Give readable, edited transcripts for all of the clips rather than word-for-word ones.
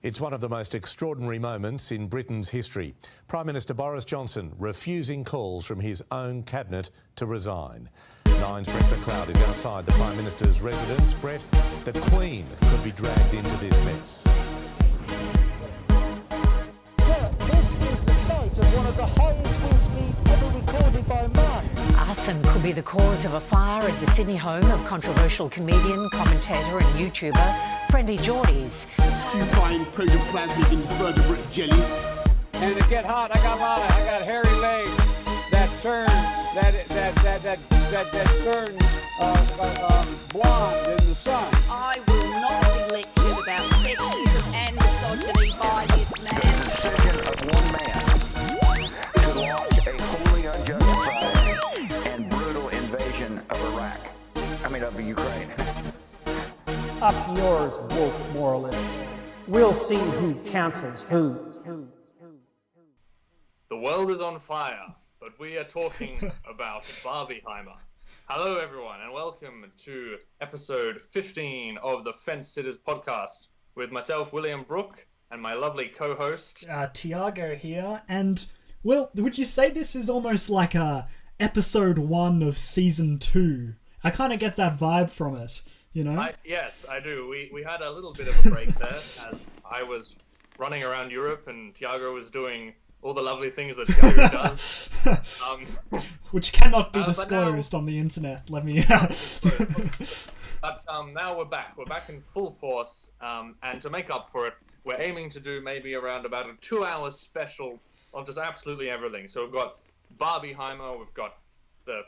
It's one of the most extraordinary moments in Britain's history. Prime Minister Boris Johnson refusing calls from his own cabinet to resign. Nine's Brett McLeod is outside the Prime Minister's residence. Brett, the Queen could be dragged into this mess. Yeah, this is the site of one of the highest wind speeds ever recorded by man. Arson could be the cause of a fire at the Sydney home of controversial comedian, commentator and YouTuber Friendly Geordies. Supine protoplasmic invertebrate jellies. And to get hot, I got hairy legs that turn turn blonde in the sun. I will not be lectured about sexism and misogyny by this man. The decision of one man to launch a wholly unjustified and brutal invasion of Ukraine. Up yours, woke moralists. We'll see who cancels who. The world is on fire, but we are talking about Barbenheimer. Hello, everyone, and welcome to episode 15 of the Fence Sitters podcast with myself, William Brooke, and my lovely co-host... Tiago here, and, well, would you say this is almost like a episode 1 of season 2? I kind of get that vibe from it, you know? Yes, I do. We had a little bit of a break there, as I was running around Europe and Tiago was doing all the lovely things that Tiago does. Which cannot be disclosed on the internet, let me... But now we're back. We're back in full force, and to make up for it, we're aiming to do maybe around about a 2-hour special of just absolutely everything. So we've got Barbenheimer, we've got the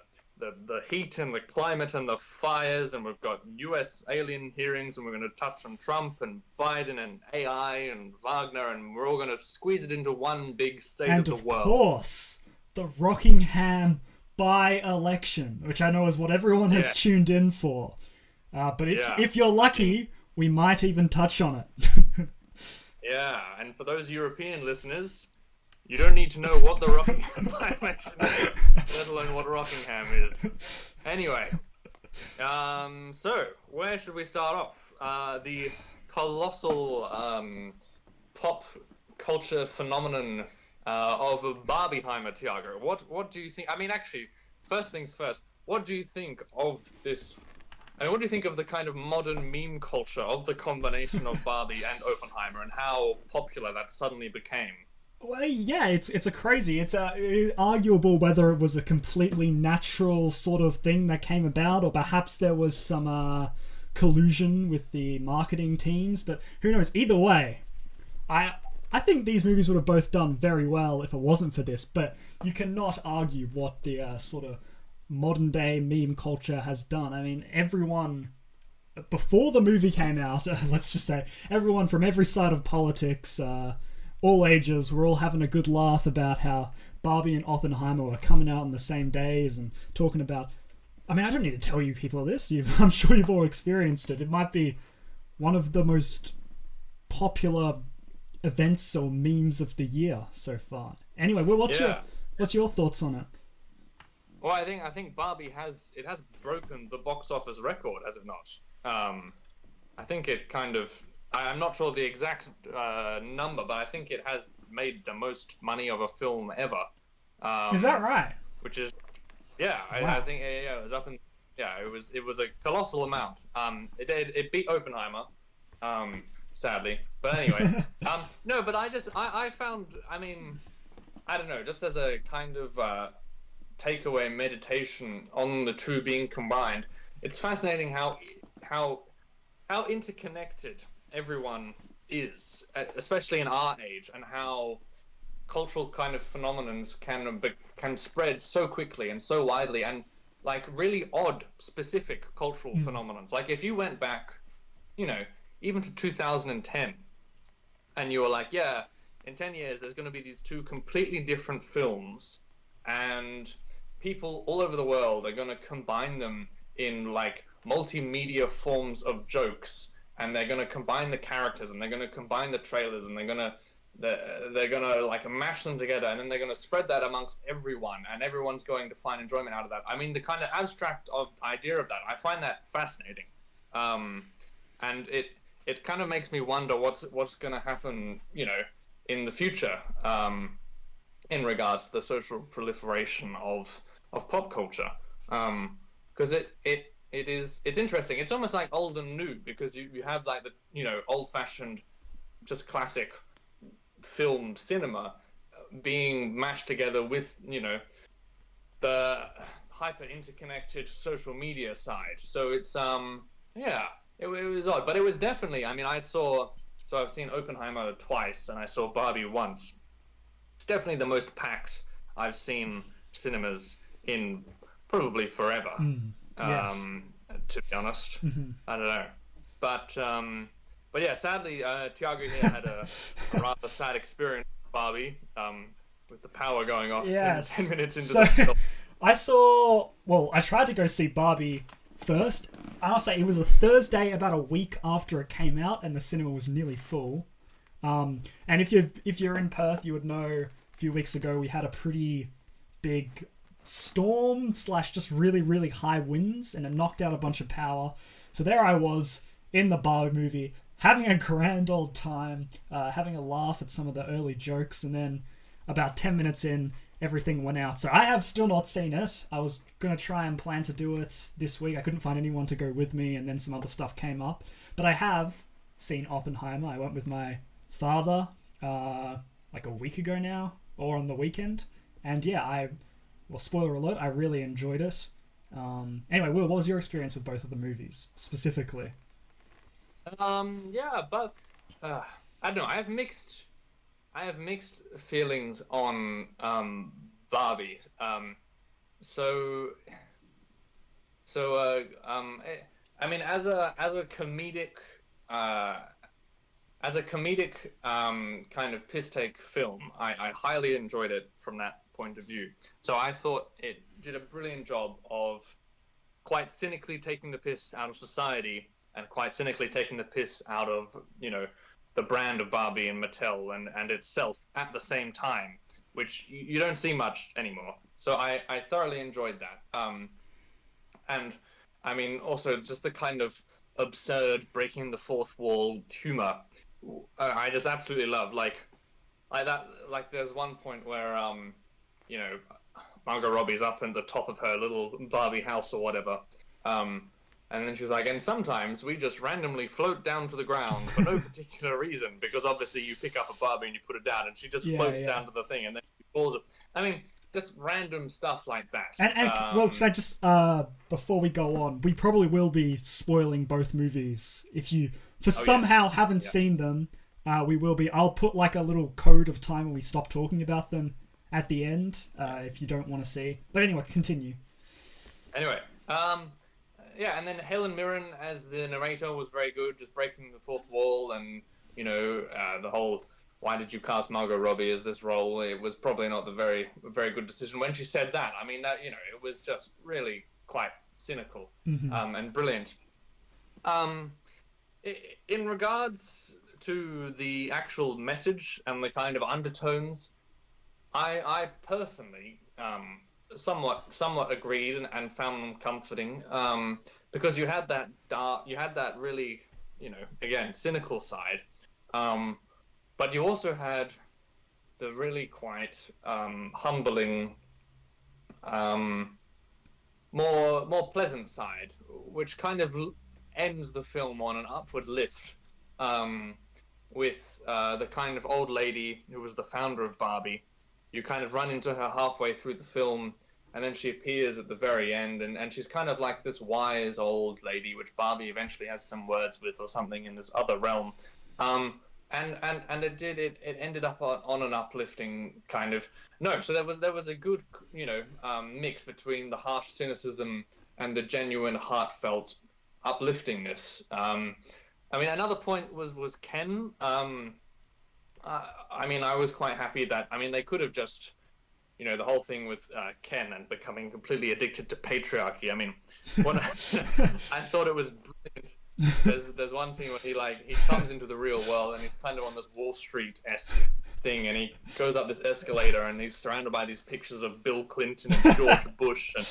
heat and the climate and the fires, and we've got US alien hearings, and we're going to touch on Trump and Biden and AI and Wagner, and we're all going to squeeze it into one big state of the world. And of course, the Rockingham by-election, which I know is what everyone has tuned in for. But if you're lucky, we might even touch on it. Yeah, and for those European listeners, you don't need to know what the Rockingham by-election is, let alone what Rockingham is. Anyway, so where should we start off? The colossal pop culture phenomenon of Barbenheimer, Tiago. What do you think? I mean, actually, first things first. What do you think of this? And what do you think of the kind of modern meme culture of the combination of Barbie and Oppenheimer, and how popular that suddenly became? Well, yeah, it's arguable whether it was a completely natural sort of thing that came about, or perhaps there was some collusion with the marketing teams, but who knows? Either way, I think these movies would have both done very well if it wasn't for this, but you cannot argue what the sort of modern day meme culture has done. I mean, everyone, before the movie came out, let's just say, everyone from every side of politics, all ages, were all having a good laugh about how Barbie and Oppenheimer were coming out on the same days and talking about... I mean, I don't need to tell you people this. I'm sure you've all experienced it. It might be one of the most popular events or memes of the year so far. Anyway, well, what's your thoughts on it? Well, I think Barbie has broken the box office record, has it not? I think it kind of... I'm not sure the exact number, but I think it has made the most money of a film ever. Is that right? Which is, yeah, wow. I think it was up in, it was a colossal amount. It beat Oppenheimer, sadly. But anyway, no, but I found, I mean, I don't know, just as a kind of takeaway meditation on the two being combined, it's fascinating how interconnected everyone is, especially in our age, and how cultural kind of phenomenons can spread so quickly and so widely, and like really odd specific cultural phenomenons. Like if you went back, even to 2010, and you were like, yeah, in 10 years there's going to be these two completely different films, and people all over the world are going to combine them in like multimedia forms of jokes, and they're going to combine the characters, and they're going to combine the trailers, and they're going to like mash them together, and then they're going to spread that amongst everyone, and everyone's going to find enjoyment out of that. I mean, the kind of abstract idea of that, I find that fascinating. And it kind of makes me wonder what's going to happen, in the future, in regards to the social proliferation of pop culture, because it's interesting. It's almost like old and new, because you have like the old-fashioned, just classic film cinema being mashed together with the hyper interconnected social media side. So it's it was odd, but it was definitely, I've seen Oppenheimer twice and I saw Barbie once. It's definitely the most packed I've seen cinemas in probably forever. Yes. To be honest. I don't know, but yeah, sadly Tiago here had a rather sad experience with Barbie, with the power going off 10 minutes into the film. I tried to go see Barbie first. I'll say it was a Thursday about a week after it came out, and the cinema was nearly full. And if you're in Perth, you would know a few weeks ago we had a pretty big storm / just really, really high winds, and it knocked out a bunch of power. So there I was in the Barbie movie, having a grand old time, having a laugh at some of the early jokes, and then about 10 minutes in, everything went out. So I have still not seen it. I was going to try and plan to do it this week. I couldn't find anyone to go with me, and then some other stuff came up. But I have seen Oppenheimer. I went with my father like a week ago now, or on the weekend. And yeah, spoiler alert, I really enjoyed it. Anyway, Will, what was your experience with both of the movies, specifically? Yeah, but I don't know. I have mixed feelings on Barbie. As a comedic kind of piss take film, I highly enjoyed it from that point of view. So I thought it did a brilliant job of quite cynically taking the piss out of society, and quite cynically taking the piss out of the brand of Barbie and Mattel and itself at the same time, which you don't see much anymore. So I thoroughly enjoyed that. And also just the kind of absurd breaking the fourth wall humor, I just absolutely love. Like that. Like there's one point where Margot Robbie's up at the top of her little Barbie house or whatever. And then she's like, and sometimes we just randomly float down to the ground for no particular reason, because obviously you pick up a Barbie and you put it down, and she just floats down to the thing, and then she falls up. Just random stuff like that. And well, can I just, before we go on, we probably will be spoiling both movies. If you, somehow haven't seen them, we will be. I'll put like a little code of time when we stop talking about them at the end, if you don't want to see. But anyway, continue. Anyway, yeah, and then Helen Mirren as the narrator was very good, just breaking the fourth wall, and the whole why did you cast Margot Robbie as this role? It was probably not the very good decision. When she said that, that it was just really quite cynical and brilliant. In regards to the actual message and the kind of undertones, I personally somewhat agreed and found them comforting, because you had that really, again, cynical side, but you also had the really quite humbling, more pleasant side, which kind of ends the film on an upward lift, with the kind of old lady who was the founder of Barbie. You kind of run into her halfway through the film, and then she appears at the very end, and she's kind of like this wise old lady, which Barbie eventually has some words with or something in this other realm. And it ended up on an uplifting kind of no. So there was a good mix between the harsh cynicism and the genuine heartfelt upliftingness. Another point was Ken. I was quite happy that they could have just the whole thing with Ken and becoming completely addicted to patriarchy. I thought it was brilliant. There's one scene where he comes into the real world, and he's kind of on this Wall Street-esque thing, and he goes up this escalator, and he's surrounded by these pictures of Bill Clinton and George Bush and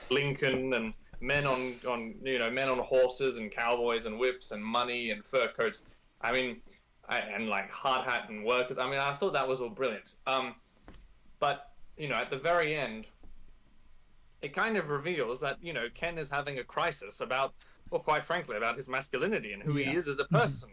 Lincoln, and men on horses and cowboys and whips and money and fur coats. I mean, and like hard hat and workers. I mean, I thought that was all brilliant. But at the very end, it kind of reveals that Ken is having a crisis about, well, quite frankly, about his masculinity and who he is as a person.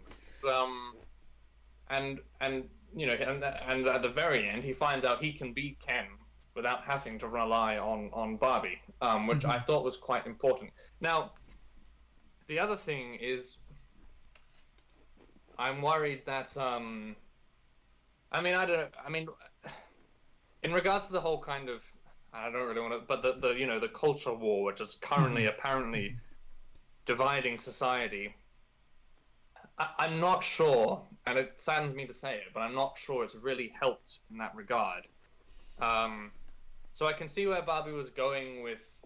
And at the very end, he finds out he can be Ken without having to rely on Barbie, which I thought was quite important. Now, the other thing is, I'm worried that in regards to the whole kind of, I don't really want to, but the culture war, which is currently apparently dividing society. I'm not sure, and it saddens me to say it, but I'm not sure it's really helped in that regard. So I can see where Barbie was going with,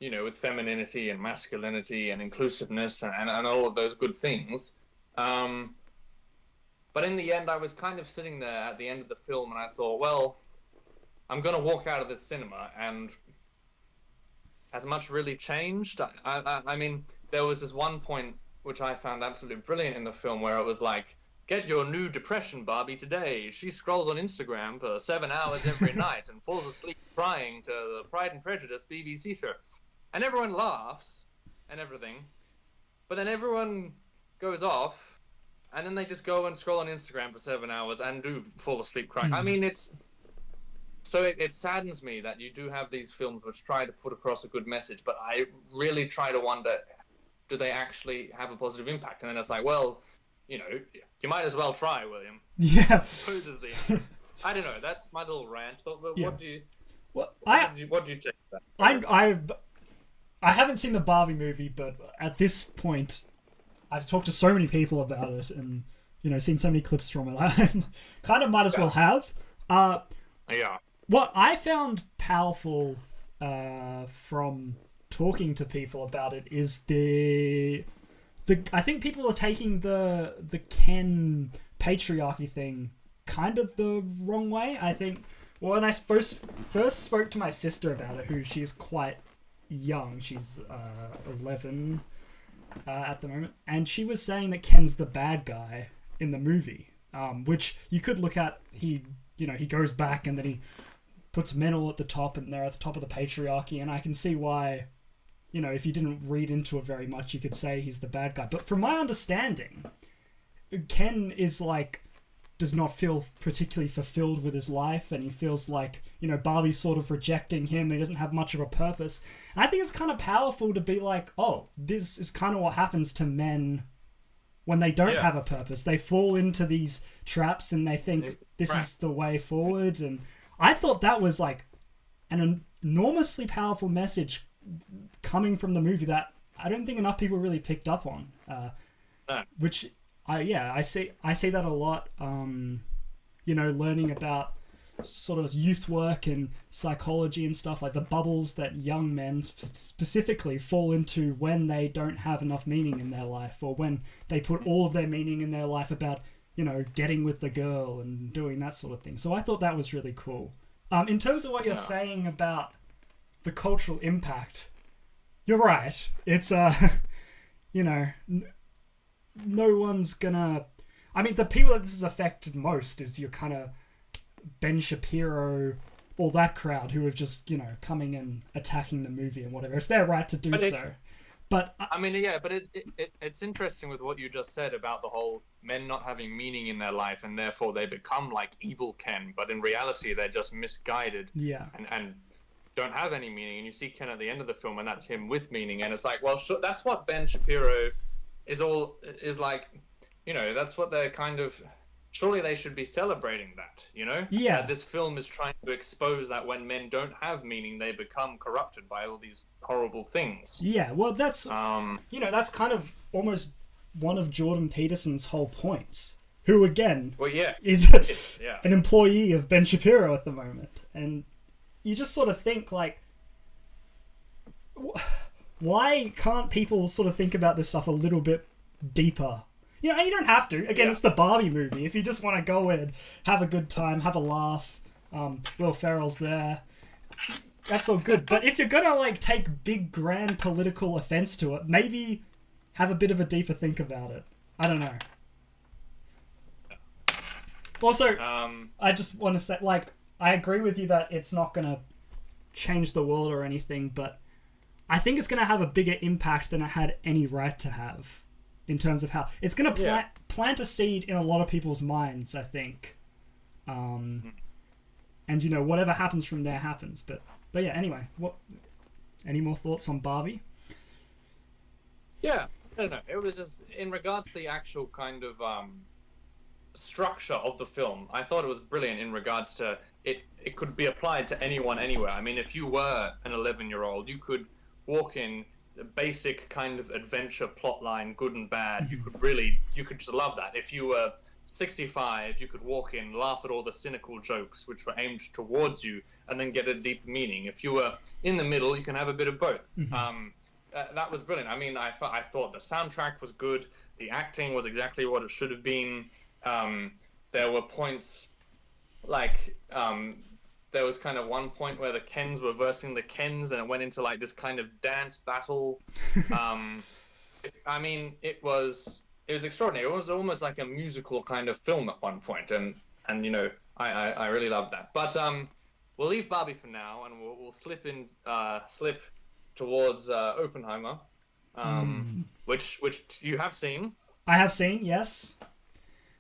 with femininity and masculinity and inclusiveness and all of those good things. But in the end, I was kind of sitting there at the end of the film, and I thought, well, I'm going to walk out of this cinema, and has much really changed? I mean, there was this one point which I found absolutely brilliant in the film where it was like, get your new depression Barbie today. She scrolls on Instagram for 7 hours every night and falls asleep crying to the Pride and Prejudice BBC show. And everyone laughs and everything, but then everyone goes off, and then they just go and scroll on Instagram for 7 hours and do fall asleep crying. I mean, it saddens me that you do have these films which try to put across a good message, but I really try to wonder, do they actually have a positive impact? And then it's like, well, you might as well try, William. Yeah. I suppose is the answer. I don't know. That's my little rant. But what do you? Well, what do you check that? I haven't seen the Barbie movie, but at this point, I've talked to so many people about it, and seen so many clips from it. I kind of might as well have. Yeah. What I found powerful from talking to people about it is I think people are taking the Ken patriarchy thing kind of the wrong way. I think when I first spoke to my sister about it, who she's quite young, she's 11 at the moment, and she was saying that Ken's the bad guy in the movie, which you could look at. He goes back and then he puts men all at the top, and they're at the top of the patriarchy, and I can see why, if you didn't read into it very much, you could say he's the bad guy. But from my understanding, Ken is does not feel particularly fulfilled with his life, and he feels like, Barbie's sort of rejecting him. He doesn't have much of a purpose. And I think it's kind of powerful to be like, oh, this is kind of what happens to men when they don't have a purpose. They fall into these traps and they think this is the way forward. And I thought that was an enormously powerful message coming from the movie that I don't think enough people really picked up on. Which I see that a lot. Learning about sort of youth work and psychology and stuff, like the bubbles that young men specifically fall into when they don't have enough meaning in their life, or when they put all of their meaning in their life about getting with the girl and doing that sort of thing. So I thought that was really cool. In terms of what you're saying about the cultural impact, you're right. It's no one's gonna. I mean, the people that this has affected most is your kind of Ben Shapiro, all that crowd who are just coming and attacking the movie and whatever. It's their right to do so. But it's interesting with what you just said about the whole men not having meaning in their life, and therefore they become like evil Ken, but in reality they're just misguided. Yeah. And don't have any meaning. And you see Ken at the end of the film, and that's him with meaning. And it's like, well, sure, that's what Ben Shapiro is like. That's what they're kind of. Surely they should be celebrating that, Yeah. This film is trying to expose that when men don't have meaning, they become corrupted by all these horrible things. Yeah, well, that's that's kind of almost one of Jordan Peterson's whole points. Who again, is an employee of Ben Shapiro at the moment, and you just sort of think why can't people sort of think about this stuff a little bit deeper? You don't have to. Again, it's the Barbie movie. If you just want to go and have a good time, have a laugh, Will Ferrell's there. That's all good. But if you're gonna like take big grand political offense to it, maybe have a bit of a deeper think about it. I don't know. Also, I just want to say, like, I agree with you that it's not gonna change the world or anything, but I think it's gonna have a bigger impact than it had any right to have, in terms of how it's gonna plant a seed in a lot of people's minds. I think, and you know, whatever happens from there happens. But yeah. Anyway, any more thoughts on Barbie? Yeah, I don't know. It was just in regards to the actual kind of structure of the film. I thought it was brilliant in regards to it. It could be applied to anyone, anywhere. I mean, if you were an 11-year-old, you could walk in the basic kind of adventure plot line, good and bad. You could just love that. If you were 65, you could walk in, laugh at all the cynical jokes which were aimed towards you, and then get a deep meaning. If you were in the middle, you can have a bit of both. That was brilliant. I mean, I thought the soundtrack was good. The acting was exactly what it should have been. There were points like there was kind of one point where the Kens were versing the Kens, and it went into like this kind of dance battle. I mean, it was extraordinary. It was almost like a musical kind of film at one point, and you know, I really loved that. But we'll leave Barbie for now, and we'll slip towards Oppenheimer, which you have seen. I have seen, yes.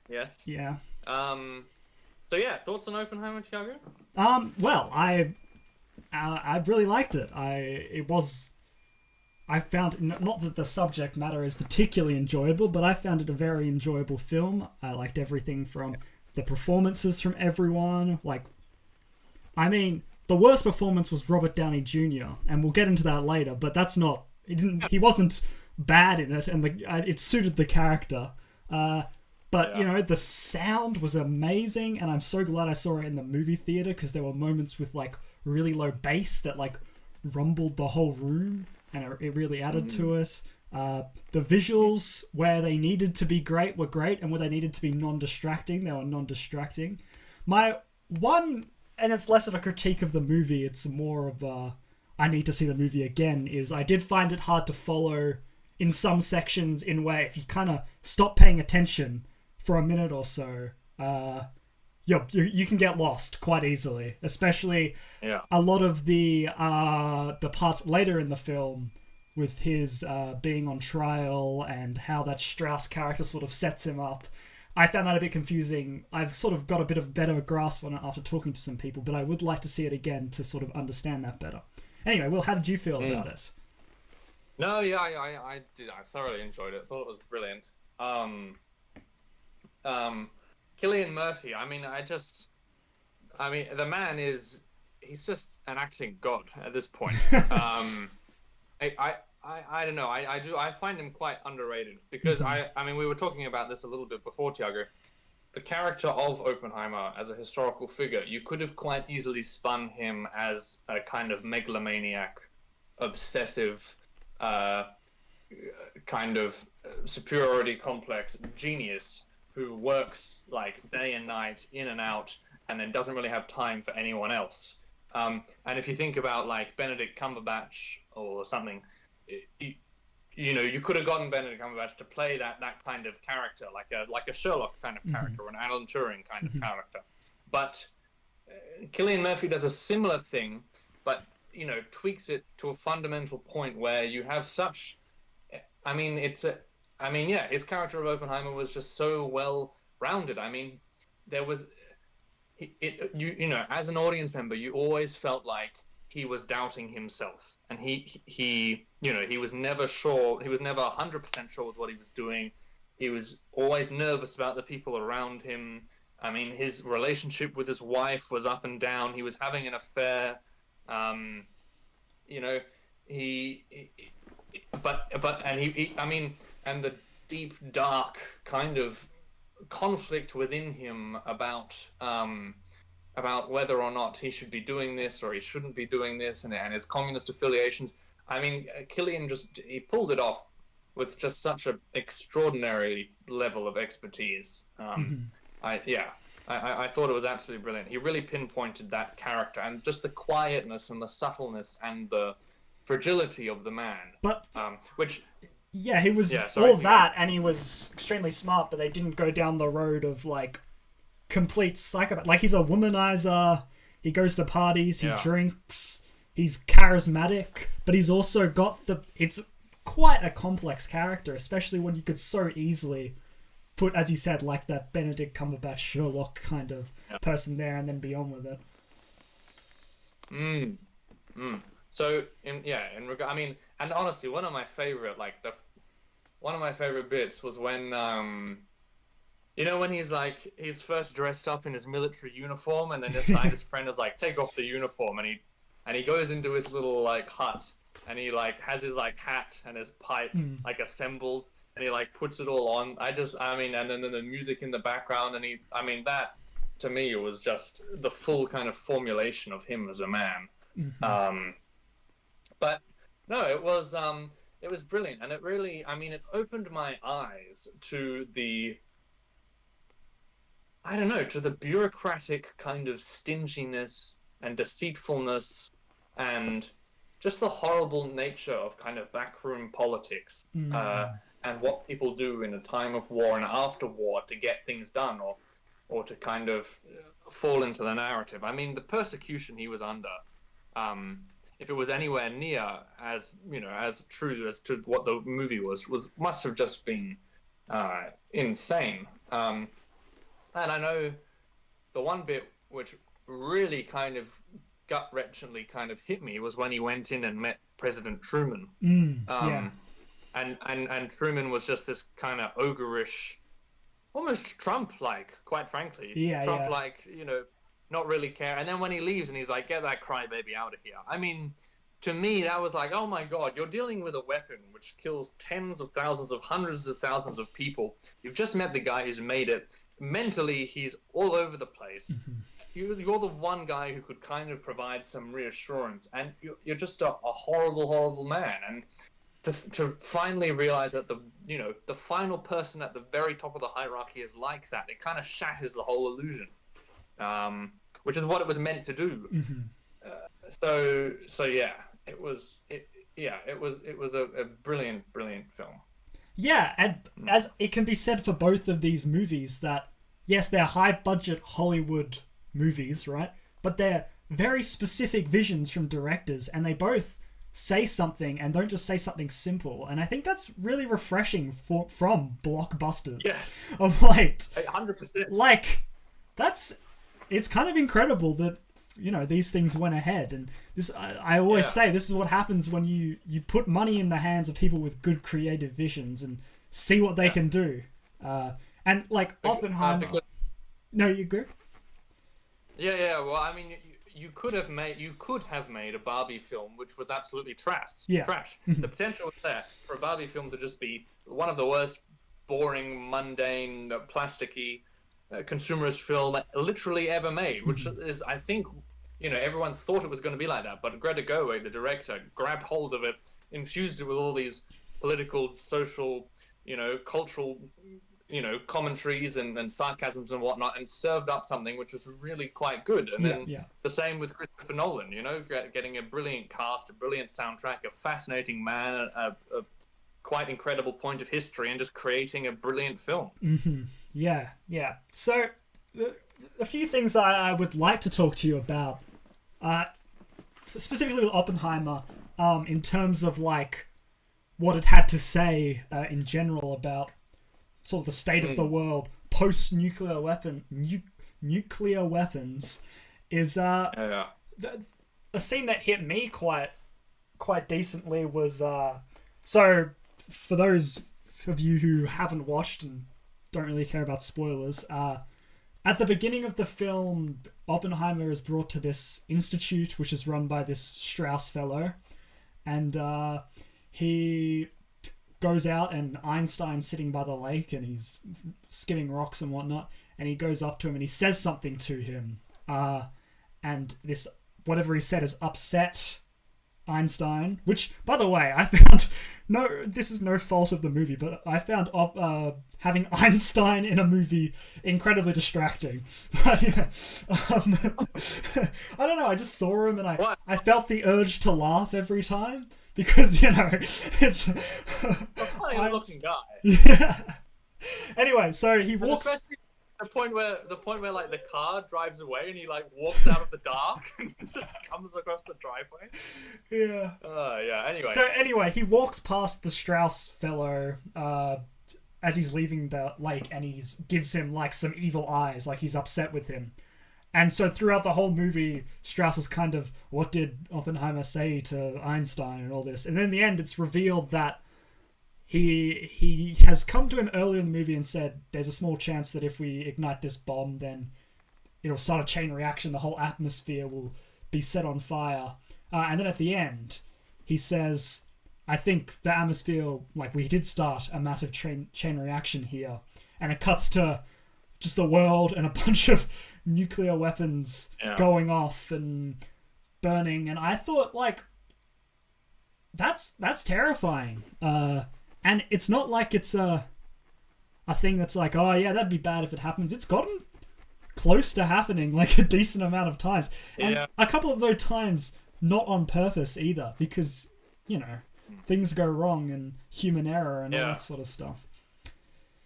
Yes. Yeah. So yeah, thoughts on Oppenheimer, Tiago? Well, I really liked it. I found, not that the subject matter is particularly enjoyable, but I found it a very enjoyable film. I liked everything from the performances from everyone. Like, I mean, the worst performance was Robert Downey Jr., and we'll get into that later, but that's not, he wasn't bad in it, and it suited the character. But, you know, the sound was amazing, and I'm so glad I saw it in the movie theater, because there were moments with, like, really low bass that, like, rumbled the whole room, and it really added to it. The visuals, where they needed to be great, were great, and where they needed to be non-distracting, they were non-distracting. My one, and it's less of a critique of the movie, it's more of a, I need to see the movie again, is I did find it hard to follow in some sections, in where if you kind of stop paying attention for a minute or so, you can get lost quite easily. Especially a lot of the parts later in the film with his being on trial and how that Strauss character sort of sets him up. I found that a bit confusing. I've sort of got a bit of better grasp on it after talking to some people, but I would like to see it again to sort of understand that better. Anyway, Will, how did you feel about it? No, yeah, I did. I thoroughly enjoyed it. I thought it was brilliant. Cillian Murphy, I mean, the man he's just an acting god at this point. I don't know. I find him quite underrated, because I mean, we were talking about this a little bit before, Tiago. The character of Oppenheimer as a historical figure, you could have quite easily spun him as a kind of megalomaniac, obsessive, kind of superiority complex genius who works like day and night, in and out, and then doesn't really have time for anyone else. And if you think about like Benedict Cumberbatch or something, you know, you could have gotten Benedict Cumberbatch to play that kind of character, like a Sherlock kind of character, or an Alan Turing kind of character. But Cillian Murphy does a similar thing, but you know, tweaks it to a fundamental point where you have such. I mean, his character of Oppenheimer was just so well rounded. I mean, there was, you know, as an audience member, you always felt like he was doubting himself, and he you know, he was never sure. He was never 100% sure with what he was doing. He was always nervous about the people around him. I mean, his relationship with his wife was up and down. He was having an affair. You know, and the deep, dark kind of conflict within him about whether or not he should be doing this or he shouldn't be doing this, and his communist affiliations. I mean, Cillian he pulled it off with just such an extraordinary level of expertise. I thought it was absolutely brilliant. He really pinpointed that character and just the quietness and the subtleness and the fragility of the man. But which yeah, he was all that, and he was extremely smart. But they didn't go down the road of like complete psychopath. Like he's a womanizer. He goes to parties. He drinks. He's charismatic, but he's also got it's quite a complex character, especially when you could so easily put, as you said, like that Benedict Cumberbatch Sherlock kind of person there and then be on with it. So, I mean, and honestly, one of my favorite bits was when, when he's first dressed up in his military uniform, and then his scientist friend is like, take off the uniform, and he goes into his little like hut, and he like has his like hat and his pipe like assembled, and he like puts it all on. And then the music in the background, and that to me was just the full kind of formulation of him as a man. But no, it was brilliant, and it really, it opened my eyes to the bureaucratic kind of stinginess and deceitfulness and just the horrible nature of kind of backroom politics and what people do in a time of war and after war to get things done or to kind of fall into the narrative. I mean, the persecution he was under, if it was anywhere near as true as to what the movie must have just been insane. And I know the one bit which really kind of gut-wrenchingly kind of hit me was when he went in and met President Truman. And Truman was just this kind of ogreish, almost Trump-like, quite frankly. Trump-like, not really care. And then when he leaves and he's like, get that crybaby out of here. I mean, to me, that was like, oh my God, you're dealing with a weapon which kills tens of thousands of hundreds of thousands of people. You've just met the guy who's made it. Mentally, he's all over the place. You're the one guy who could kind of provide some reassurance, and you're just a horrible, horrible man. And to finally realize that the final person at the very top of the hierarchy is like that, it kind of shatters the whole illusion, which is what it was meant to do. So yeah, it was a brilliant, brilliant film. Yeah, and as it can be said for both of these movies that yes, they're high budget Hollywood movies, right? But they're very specific visions from directors, and they both say something and don't just say something simple. And I think that's really refreshing from blockbusters. Yes. Of like 100%. Like it's kind of incredible that these things went ahead. And this I always say this is what happens when you put money in the hands of people with good creative visions and see what they can do. And like Oppenheimer. No, you go. Yeah. Well, I mean, you could have made a Barbie film which was absolutely trash. The potential was there for a Barbie film to just be one of the worst, boring, mundane, plasticky, consumerist film literally ever made. Which is, I think, everyone thought it was going to be like that, but Greta Gerwig, the director, grabbed hold of it, infused it with all these political, social, cultural, commentaries and sarcasms and whatnot, and served up something which was really quite good. And then the same with Christopher Nolan, getting a brilliant cast, a brilliant soundtrack, a fascinating man, a quite incredible point of history, and just creating a brilliant film. Yeah. So a few things I would like to talk to you about, specifically with Oppenheimer, in terms of like what it had to say in general about sort of the state of the world post-nuclear nuclear weapons, is a scene that hit me quite decently was so for those of you who haven't watched and don't really care about spoilers, at the beginning of the film, Oppenheimer is brought to this institute which is run by this Strauss fellow, and he goes out and Einstein's sitting by the lake and he's skimming rocks and whatnot, and he goes up to him and he says something to him, and this whatever he said has upset Einstein, which, by the way, I found this is no fault of the movie, but I found having Einstein in a movie incredibly distracting. But, yeah, I don't know. I just saw him and I felt the urge to laugh every time because it's a funny looking guy. Yeah. Anyway, so he walks. The point where like the car drives away and he like walks out of the dark and just comes across the driveway. Yeah. Yeah. Anyway, he walks past the Strauss fellow as he's leaving the lake, and he gives him like some evil eyes, like he's upset with him. And so throughout the whole movie, Strauss is kind of, what did Oppenheimer say to Einstein and all this, and then in the end, it's revealed that he has come to him earlier in the movie and said there's a small chance that if we ignite this bomb, then it'll start a chain reaction, the whole atmosphere will be set on fire. And then at the end, he says, I think the atmosphere, like we did start a massive chain reaction here. And it cuts to just the world and a bunch of nuclear weapons going off and burning. And I thought, like, that's terrifying. And it's not like it's a thing that's like, oh yeah, that'd be bad if it happens. It's gotten close to happening like a decent amount of times. And a couple of those times not on purpose either, because, things go wrong and human error and all that sort of stuff.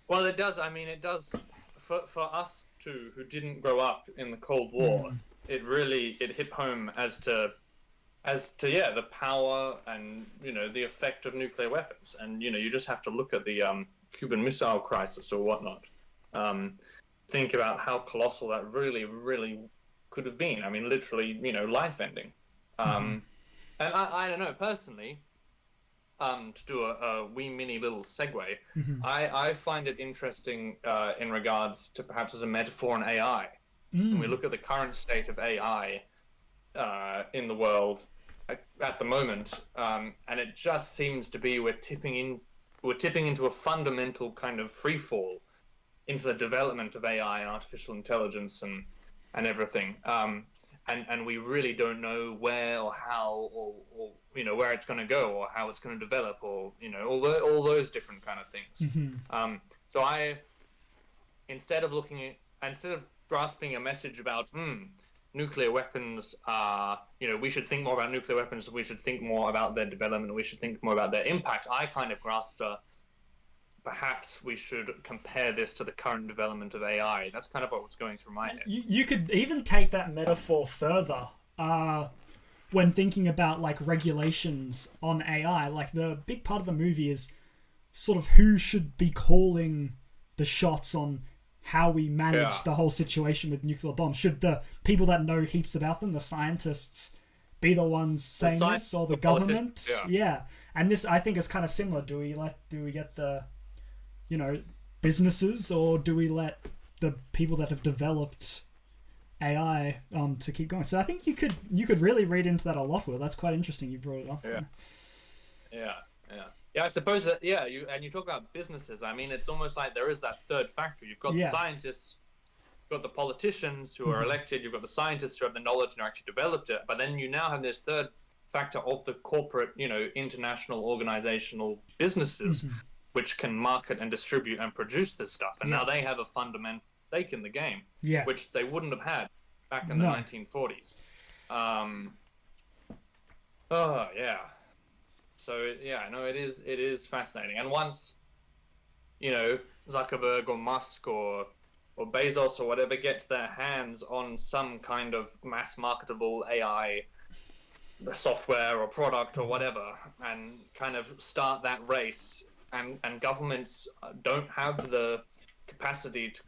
Well, it does. I mean, it does for us too, who didn't grow up in the Cold War. It hit home as to the power and the effect of nuclear weapons, and you just have to look at the Cuban Missile Crisis or whatnot. Think about how colossal that really could have been. I mean, literally, life ending. And I don't know, personally, to do a wee mini little segue, I find it interesting in regards to perhaps as a metaphor on AI. When we look at the current state of AI in the world at the moment, and it just seems to be we're tipping into a fundamental kind of free fall into the development of AI and artificial intelligence and everything, and we really don't know where or how or where it's going to go or how it's going to develop or all those different kind of things. So I, instead of grasping a message about nuclear weapons are, we should think more about nuclear weapons, we should think more about their development, we should think more about their impact, I kind of grasped perhaps we should compare this to the current development of AI. That's kind of what was going through my head. You could even take that metaphor further when thinking about like regulations on AI. Like the big part of the movie is sort of who should be calling the shots on how we manage the whole situation with nuclear bombs. Should the people that know heaps about them, the scientists, be the ones saying this, or the government? And this, I think, is kind of similar. Do we get the, businesses, or do we let the people that have developed AI to keep going? So I think you could really read into that a lot, Will. That's quite interesting. You brought it up. Yeah, I suppose that, you talk about businesses. I mean, it's almost like there is that third factor. You've got the scientists, you've got the politicians who are elected, you've got the scientists who have the knowledge and actually developed it, but then you now have this third factor of the corporate, international organizational businesses, which can market and distribute and produce this stuff. And now they have a fundamental stake in the game, which they wouldn't have had back in the 1940s. So it is fascinating. And once, Zuckerberg or Musk or Bezos or whatever gets their hands on some kind of mass marketable AI software or product or whatever, and kind of start that race, and governments don't have the capacity to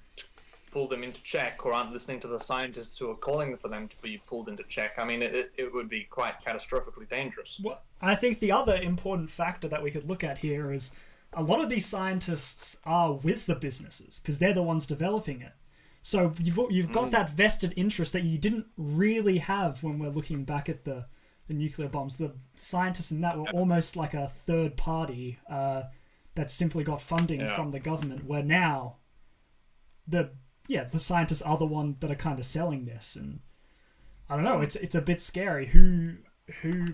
pull them into check, or aren't listening to the scientists who are calling for them to be pulled into check, I mean, it would be quite catastrophically dangerous. Well, I think the other important factor that we could look at here is a lot of these scientists are with the businesses because they're the ones developing it. So you've got that vested interest that you didn't really have when we're looking back at the nuclear bombs. The scientists in that were almost like a third party that simply got funding from the government, where now the scientists are the one that are kind of selling this. And I don't know, it's a bit scary. Who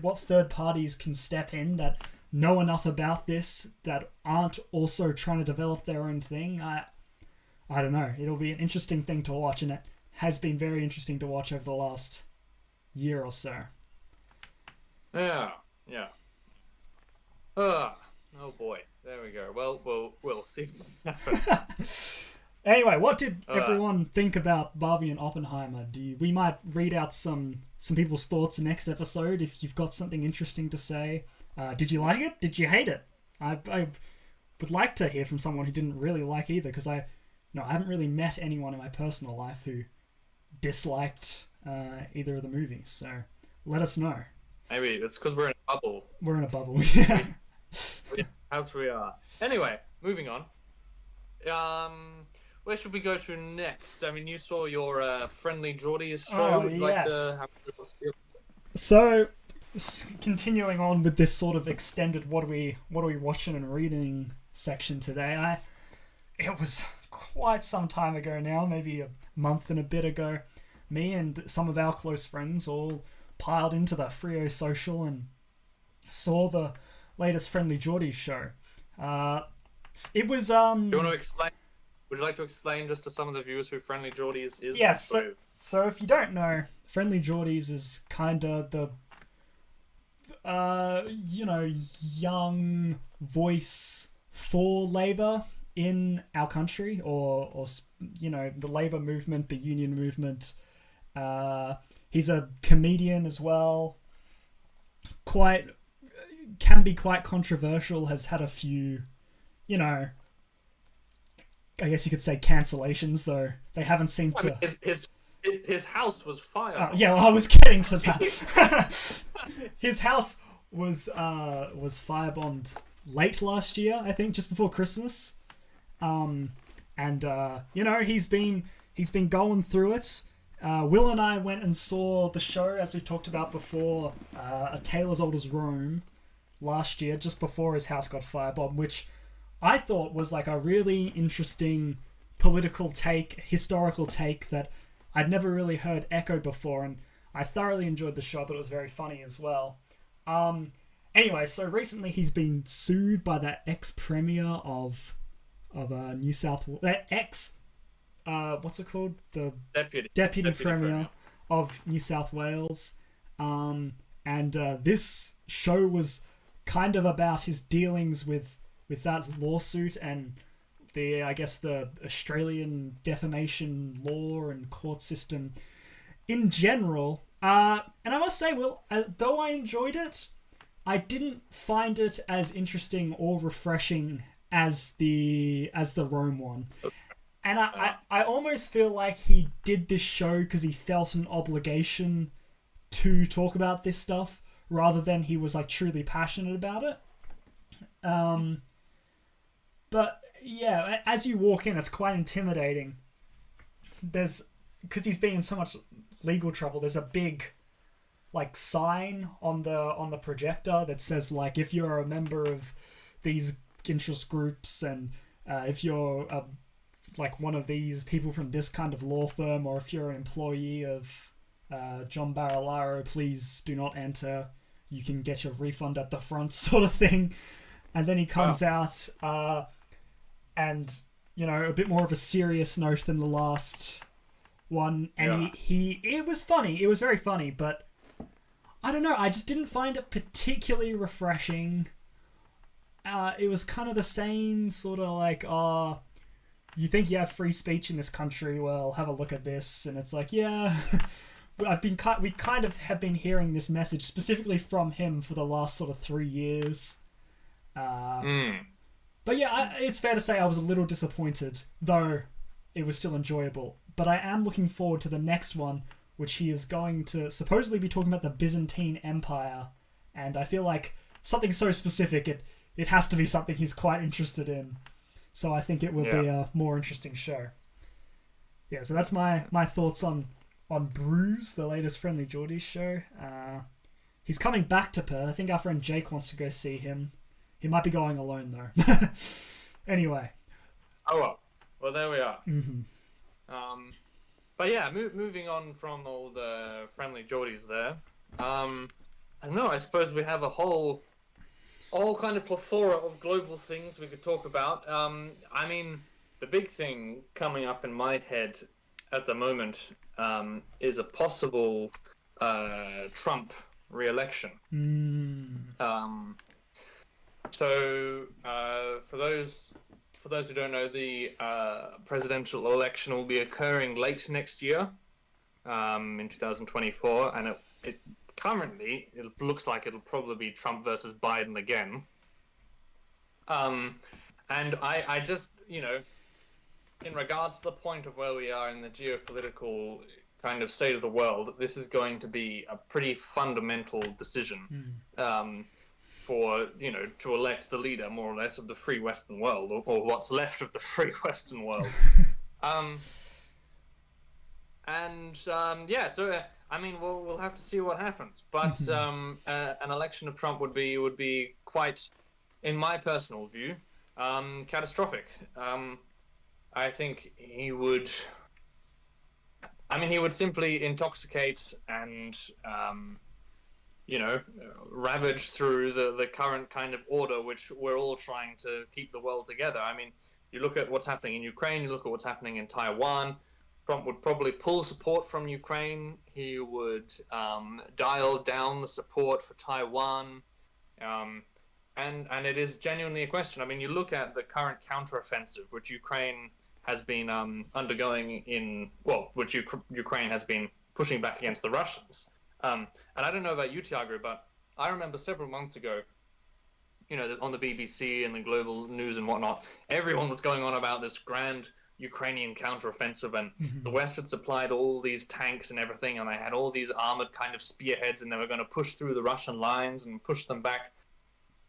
what third parties can step in that know enough about this that aren't also trying to develop their own thing. I don't know. It'll be an interesting thing to watch, and it has been very interesting to watch over the last year or so. Yeah. Oh boy. There we go. Well, we'll see. Anyway, what did everyone think about Barbie and Oppenheimer? We might read out some people's thoughts next episode if you've got something interesting to say. Did you like it? Did you hate it? I would like to hear from someone who didn't really like either, because I haven't really met anyone in my personal life who disliked either of the movies. So let us know. Maybe it's because we're in a bubble. We're in a bubble. Yeah. Perhaps we are. Anyway, moving on. Where should we go to next? I mean, you saw your Friendly Geordies show. Would you like to have a little spiel? So, continuing on with this sort of extended what are we watching and reading section today, it was quite some time ago now, maybe a month and a bit ago, me and some of our close friends all piled into the Frio Social and saw the latest Friendly Geordies show. It was Do you want to explain? Would you like to explain just to some of the viewers who Friendly Geordies is? Yes. So if you don't know, Friendly Geordies is kind of the young voice for Labour in our country, or the Labour movement, the union movement. He's a comedian as well. Can be quite controversial. Has had a few, I guess you could say cancellations, though they haven't seemed to. His house was fired. Yeah, well, I was getting to that. His house was firebombed late last year, I think, just before Christmas. He's been going through it. Will and I went and saw the show, as we've talked about before, A Tale as Old as Rome, last year, just before his house got firebombed, which I thought was like a really interesting political take, historical take that I'd never really heard echoed before, and I thoroughly enjoyed the show. I thought it was very funny as well. Anyway, so recently he's been sued by the ex-premier of New South Wales, what's it called? The Deputy Premier of New South Wales. This show was kind of about his dealings with that lawsuit and the Australian defamation law and court system in general. And I must say, Will, though I enjoyed it, I didn't find it as interesting or refreshing as the Rome one. And I almost feel like he did this show because he felt an obligation to talk about this stuff rather than he was like truly passionate about it. But yeah, as you walk in, it's quite intimidating. Because he's been in so much legal trouble, there's a big like sign on the projector that says like, if you're a member of these interest groups and if you're like one of these people from this kind of law firm, or if you're an employee of John Barilaro, please do not enter. You can get your refund at the front, sort of thing. And then he comes out and a bit more of a serious note than the last one. And it was funny. It was very funny, but I don't know. I just didn't find it particularly refreshing. It was kind of the same sort of like, you think you have free speech in this country? Well, have a look at this. And it's like, yeah, we kind of have been hearing this message specifically from him for the last sort of 3 years. But yeah, it's fair to say I was a little disappointed, though it was still enjoyable. But I am looking forward to the next one, which he is going to supposedly be talking about the Byzantine Empire. And I feel like something so specific, it has to be something he's quite interested in. So I think it will be a more interesting show. Yeah, so that's my thoughts on Bruce, the latest Friendly Geordies show. He's coming back to Perth. I think our friend Jake wants to go see him. He might be going alone, though. Anyway. Oh, well, there we are. Mm-hmm. But yeah, moving on from all the Friendly Geordies there. I don't know. I suppose we have a whole kind of plethora of global things we could talk about. I mean, the big thing coming up in my head at the moment is a possible Trump re-election. So for those who don't know, the presidential election will be occurring late next year, in 2024, and it currently it looks like it'll probably be Trump versus Biden again. And I just, in regards to the point of where we are in the geopolitical kind of state of the world, this is going to be a pretty fundamental decision for, to elect the leader, more or less, of the free Western world, or what's left of the free Western world. I mean, we'll have to see what happens. But an election of Trump would be quite, in my personal view, catastrophic. I think he would simply intoxicate and, ravage through the current kind of order which we're all trying to keep the world together. I mean, you look at what's happening in Ukraine, you look at what's happening in Taiwan. Trump would probably pull support from Ukraine. He would dial down the support for Taiwan. And it is genuinely a question. I mean, you look at the current counteroffensive, which Ukraine has been undergoing which Ukraine has been pushing back against the Russians. And I don't know about you, Tiago, but I remember several months ago, on the BBC and the global news and whatnot, everyone was going on about this grand Ukrainian counteroffensive, and the West had supplied all these tanks and everything, and they had all these armored kind of spearheads, and they were going to push through the Russian lines and push them back.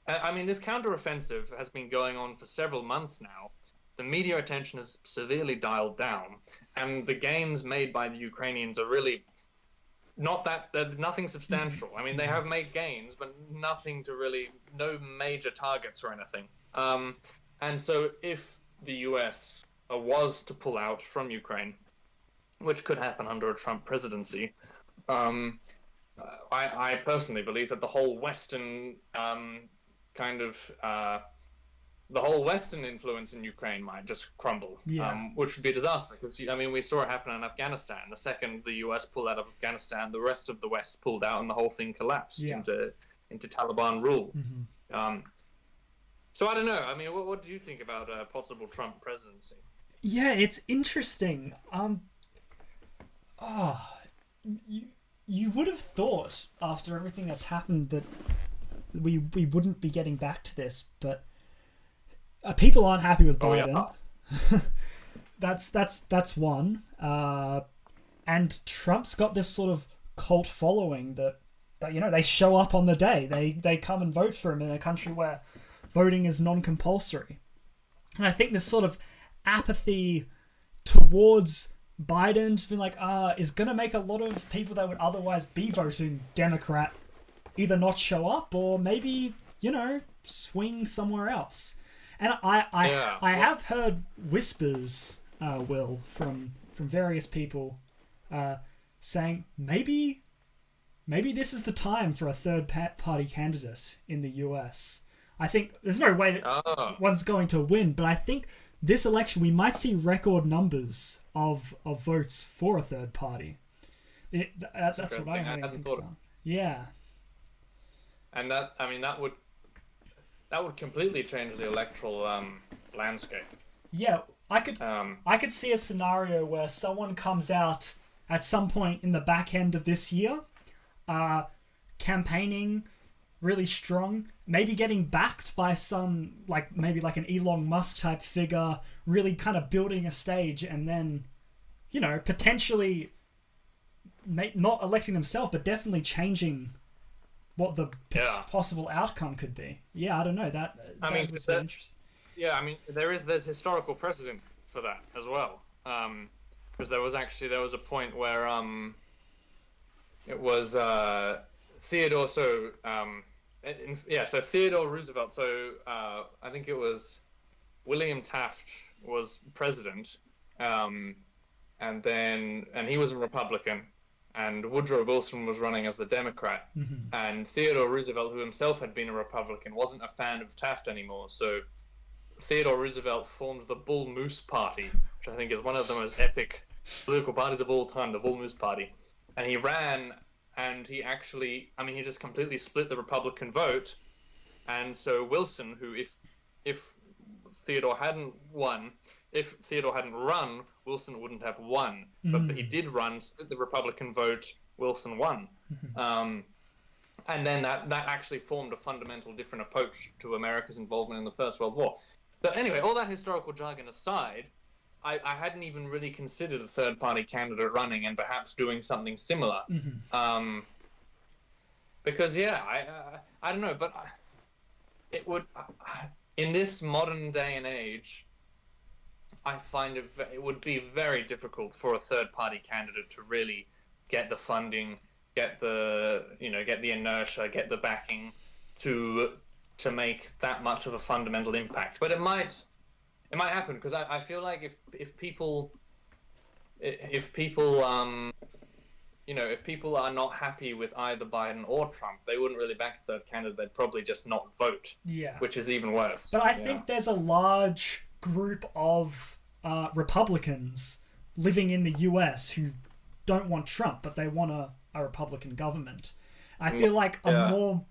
I mean, this counteroffensive has been going on for several months now. The media attention is severely dialed down, and the gains made by the Ukrainians are really nothing substantial. I mean, they have made gains, but nothing to really, no major targets or anything. And so if the US was to pull out from Ukraine, which could happen under a Trump presidency, I personally believe that the whole Western the whole Western influence in Ukraine might just crumble, which would be a disaster. Because we saw it happen in Afghanistan. The second the US pulled out of Afghanistan, the rest of the West pulled out, and the whole thing collapsed into Taliban rule. So I don't know. I mean, what do you think about a possible Trump presidency? Yeah, it's interesting. You would have thought after everything that's happened that we wouldn't be getting back to this, but people aren't happy with Biden. That's one. And Trump's got this sort of cult following that they show up on the day. They come and vote for him in a country where voting is non-compulsory. And I think this sort of apathy towards Biden, just being like, is going to make a lot of people that would otherwise be voting Democrat either not show up or maybe, swing somewhere else. And I have heard whispers, Will, from various people saying maybe this is the time for a third party candidate in the US. I think there's no way that one's going to win, but I think this election we might see record numbers of votes for a third party. That's what I hadn't thought about. Yeah. And that would completely change the electoral landscape. Yeah, I could see a scenario where someone comes out at some point in the back end of this year, campaigning really strong, maybe getting backed by some maybe an Elon Musk type figure, really kind of building a stage, and then potentially not electing themselves, but definitely changing what the possible outcome could be. Yeah, I don't know. That was very interesting. Yeah, there's historical precedent for that as well. Because there was a point where it was Theodore. So Theodore Roosevelt. So I think it was William Taft was president, and he was a Republican. and Woodrow Wilson was running as the Democrat, and Theodore Roosevelt, who himself had been a Republican, wasn't a fan of Taft anymore. So Theodore Roosevelt formed the Bull Moose Party, which I think is one of the most epic political parties of all time, the Bull Moose Party. And he ran, and he just completely split the Republican vote. And so Wilson, who if Theodore hadn't run, Wilson wouldn't have won. But he did run, split the Republican vote, Wilson won. And then that actually formed a fundamental different approach to America's involvement in the First World War. But anyway, all that historical jargon aside, I hadn't even really considered a third-party candidate running and perhaps doing something similar. Because, I don't know, but it would... in this modern day and age, I find it would be very difficult for a third-party candidate to really get the funding, get the inertia, get the backing to make that much of a fundamental impact. But it might happen, because I feel like if people are not happy with either Biden or Trump, they wouldn't really back a third candidate. They'd probably just not vote. Yeah. Which is even worse. But I think there's a large group of Republicans living in the US who don't want Trump, but they want a Republican government. I feel like a more,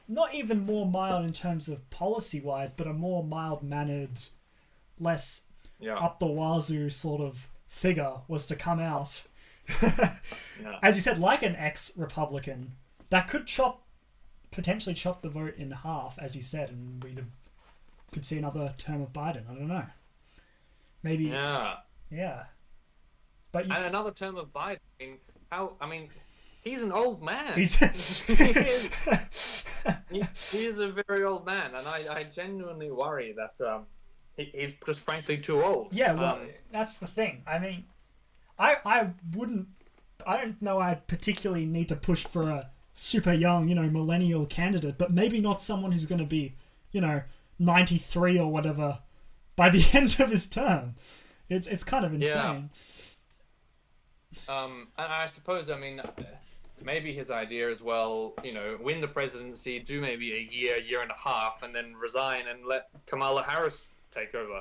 not even more mild in terms of policy-wise, but a more mild-mannered, less up the wazoo sort of figure was to come out. As you said, like an ex-Republican, that could potentially chop the vote in half, as you said, and we could see another term of Biden. I don't know. Maybe. Yeah. But and another term of Biden. He's an old man. He's he is a very old man, and I genuinely worry that he's just frankly too old. Yeah, well, that's the thing. I mean, I don't know I particularly need to push for a super young, millennial candidate, but maybe not someone who's going to be, 93 or whatever by the end of his term. It's kind of insane. And I suppose, maybe his idea as well, win the presidency, do maybe a year and a half, and then resign and let Kamala Harris take over.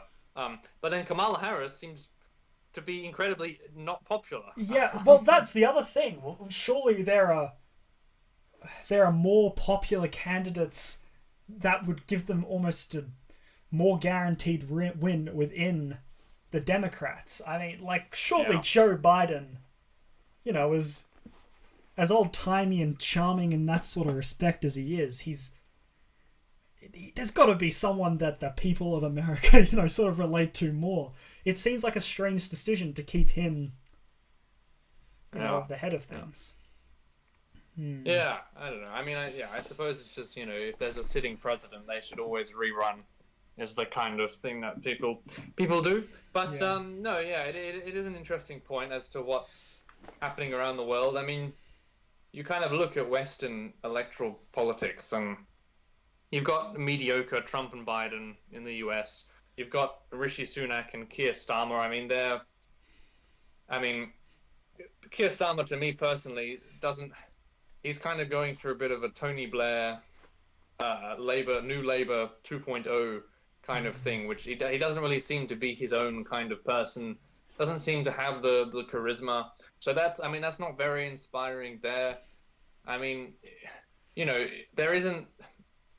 But then Kamala Harris seems to be incredibly not popular. Yeah, well, that's the other thing. Well, surely there are more popular candidates that would give them almost a more guaranteed win within the Democrats. I mean, surely Joe Biden, is as old-timey and charming in that sort of respect as he is, there's got to be someone that the people of America, sort of relate to more. It seems like a strange decision to keep him, at the head of things. Yeah, I don't know. I suppose it's just, if there's a sitting president, they should always rerun, is the kind of thing that people do. But, it is an interesting point as to what's happening around the world. You kind of look at Western electoral politics, and you've got mediocre Trump and Biden in the US. You've got Rishi Sunak and Keir Starmer. Keir Starmer, to me personally, he's kind of going through a bit of a Tony Blair, New Labour 2.0 kind of thing, which he doesn't really seem to be his own kind of person. Doesn't seem to have the charisma. So that's not very inspiring there.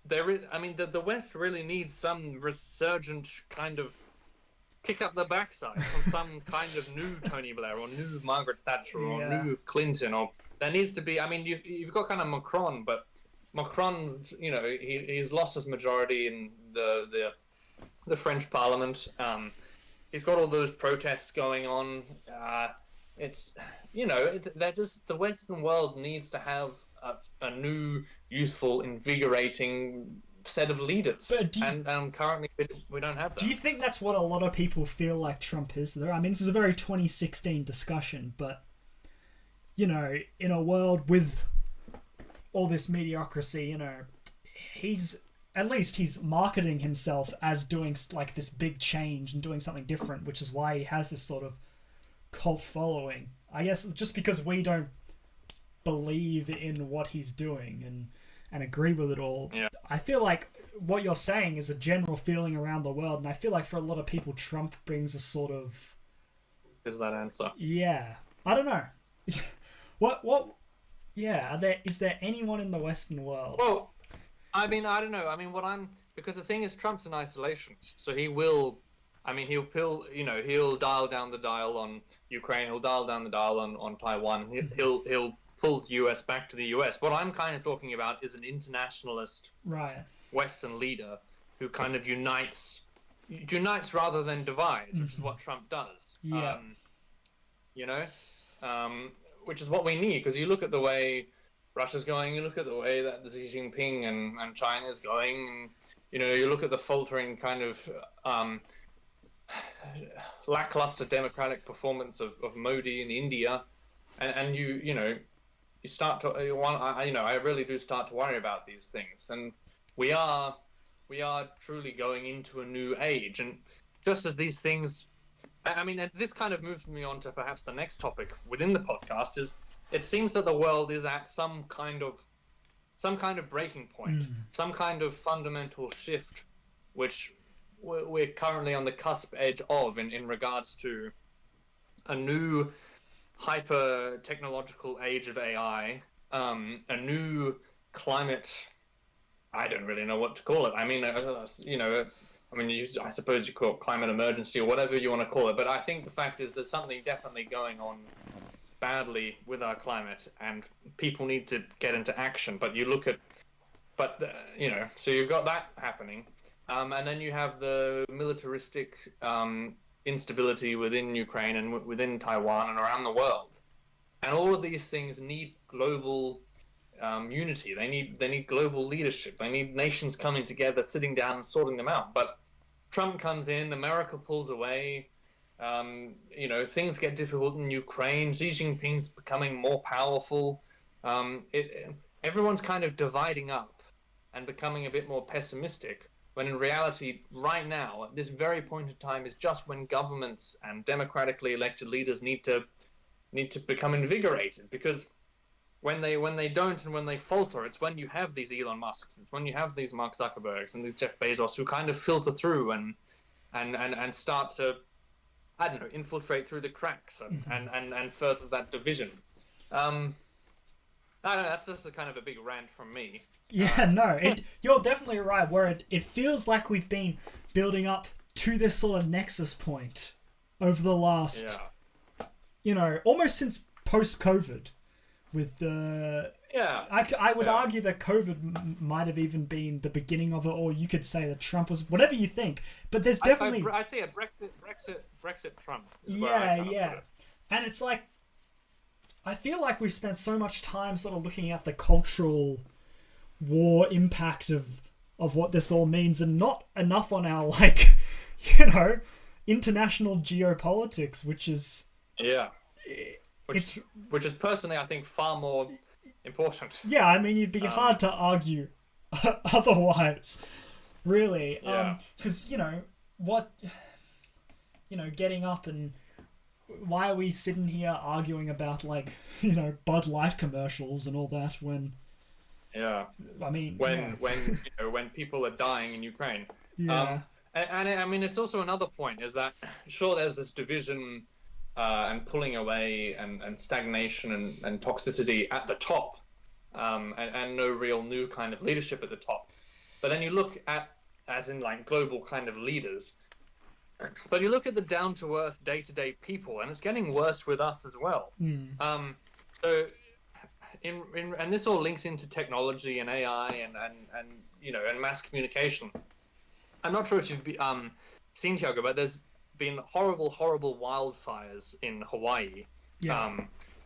The West really needs some resurgent kind of kick up the backside from some kind of new Tony Blair or new Margaret Thatcher or new Clinton, or there needs to be. You've got kind of Macron, but Macron, he's lost his majority in the French Parliament. He's got all those protests going on. The Western world needs to have a new, youthful, invigorating set of leaders, and currently we don't have that. Do you think that's what a lot of people feel like Trump is? This is a very 2016 discussion, but in a world with all this mediocrity, he's marketing himself as doing this big change and doing something different, which is why he has this sort of cult following. I guess just because we don't believe in what he's doing and agree with it all. Yeah. I feel like what you're saying is a general feeling around the world, and I feel like for a lot of people, Trump brings a sort of... Is that answer? Yeah. I don't know. What? Yeah. Is there anyone in the Western world? Well, I mean, I don't know. I mean, because the thing is, Trump's in isolation, so he will. I mean, he'll dial down the dial on Ukraine. He'll dial down the dial on Taiwan. He'll pull the US back to the US. What I'm kind of talking about is an internationalist, right, Western leader who kind of unites rather than divides, which is what Trump does. Yeah. Which is what we need, because you look at the way Russia's going, you look at the way that Xi Jinping and China is going, and, you look at the faltering kind of lackluster democratic performance of Modi in India, and you start to I really do start to worry about these things, and we are truly going into a new age. And just as these things, I mean, this kind of moves me on to perhaps the next topic within the podcast. Is it seems that the world is at some kind of breaking point, some kind of fundamental shift, which we're currently on the cusp edge of in regards to a new hyper technological age of AI, a new climate. I don't really know what to call it. I mean, I suppose you call it climate emergency or whatever you want to call it. But I think the fact is there's something definitely going on badly with our climate, and people need to get into action. But so you've got that happening. And then you have the militaristic instability within Ukraine and within Taiwan and around the world. And all of these things need global unity. They need global leadership. They need nations coming together, sitting down and sorting them out. But Trump comes in, America pulls away. Things get difficult in Ukraine. Xi Jinping's becoming more powerful. Everyone's kind of dividing up and becoming a bit more pessimistic, when in reality, right now, at this very point in time, is just when governments and democratically elected leaders need to become invigorated. Because when they don't and when they falter, it's when you have these Elon Musks, it's when you have these Mark Zuckerbergs and these Jeff Bezos who kind of filter through and start to, I don't know, infiltrate through the cracks and further that division. I don't know, that's just a kind of a big rant from me. Yeah, you're definitely right, where it feels like we've been building up to this sort of nexus point over the last, almost since post-COVID. With the... Yeah. I would argue that COVID might have even been the beginning of it, or you could say that Trump was... Whatever you think. But there's definitely... I say a Brexit Trump. Yeah. And it's like... I feel like we've spent so much time sort of looking at the cultural war impact of what this all means, and not enough on our, international geopolitics, which is... Yeah. Which is personally, I think, far more important. Yeah, I mean, you'd be hard to argue otherwise, really. Yeah. Because, getting up and... Why are we sitting here arguing about, Bud Light commercials and all that when... Yeah. I mean... When people are dying in Ukraine. Yeah. And I mean, it's also another point, is that, sure, there's this division... and pulling away and stagnation and toxicity at the top, and no real new kind of leadership at the top. But then you look at, as in global kind of leaders, but you look at the down-to-earth day-to-day people, and it's getting worse with us as well. So, and this all links into technology and AI and mass communication. I'm not sure if you've seen, Tiago, but there's been horrible wildfires in Hawaii,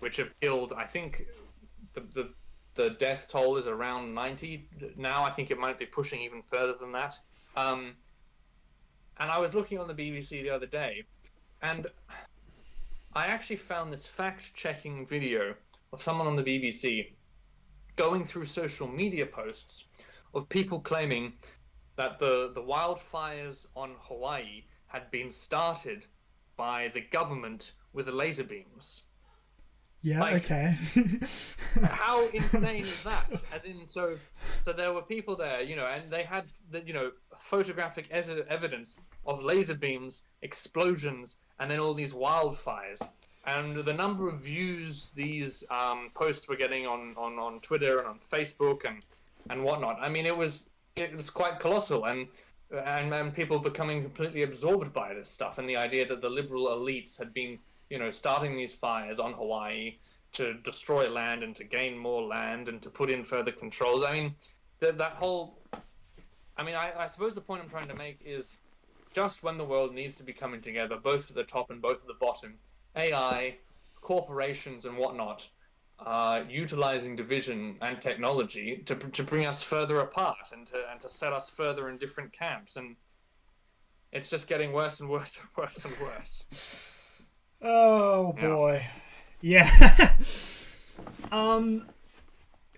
which have killed, I think the death toll is around 90 now. I think it might be pushing even further than that. And I was looking on the BBC the other day, and I actually found this fact-checking video of someone on the BBC going through social media posts of people claiming that the wildfires on Hawaii had been started by the government with the laser beams. Yeah, Like, okay. how insane is that? As in, so there were people there, and they had photographic evidence of laser beams, explosions, and then all these wildfires. And the number of views these posts were getting on Twitter and on Facebook and whatnot. I mean, it was quite colossal, and people becoming completely absorbed by this stuff, and the idea that the liberal elites had been starting these fires on Hawaii to destroy land and to gain more land and to put in further controls. I mean, that whole... I mean, I suppose the point I'm trying to make is just when the world needs to be coming together, both at the top and both at the bottom, AI, corporations and whatnot, utilizing division and technology to bring us further apart and to set us further in different camps. And it's just getting worse and worse and worse and worse. Oh boy. Yeah.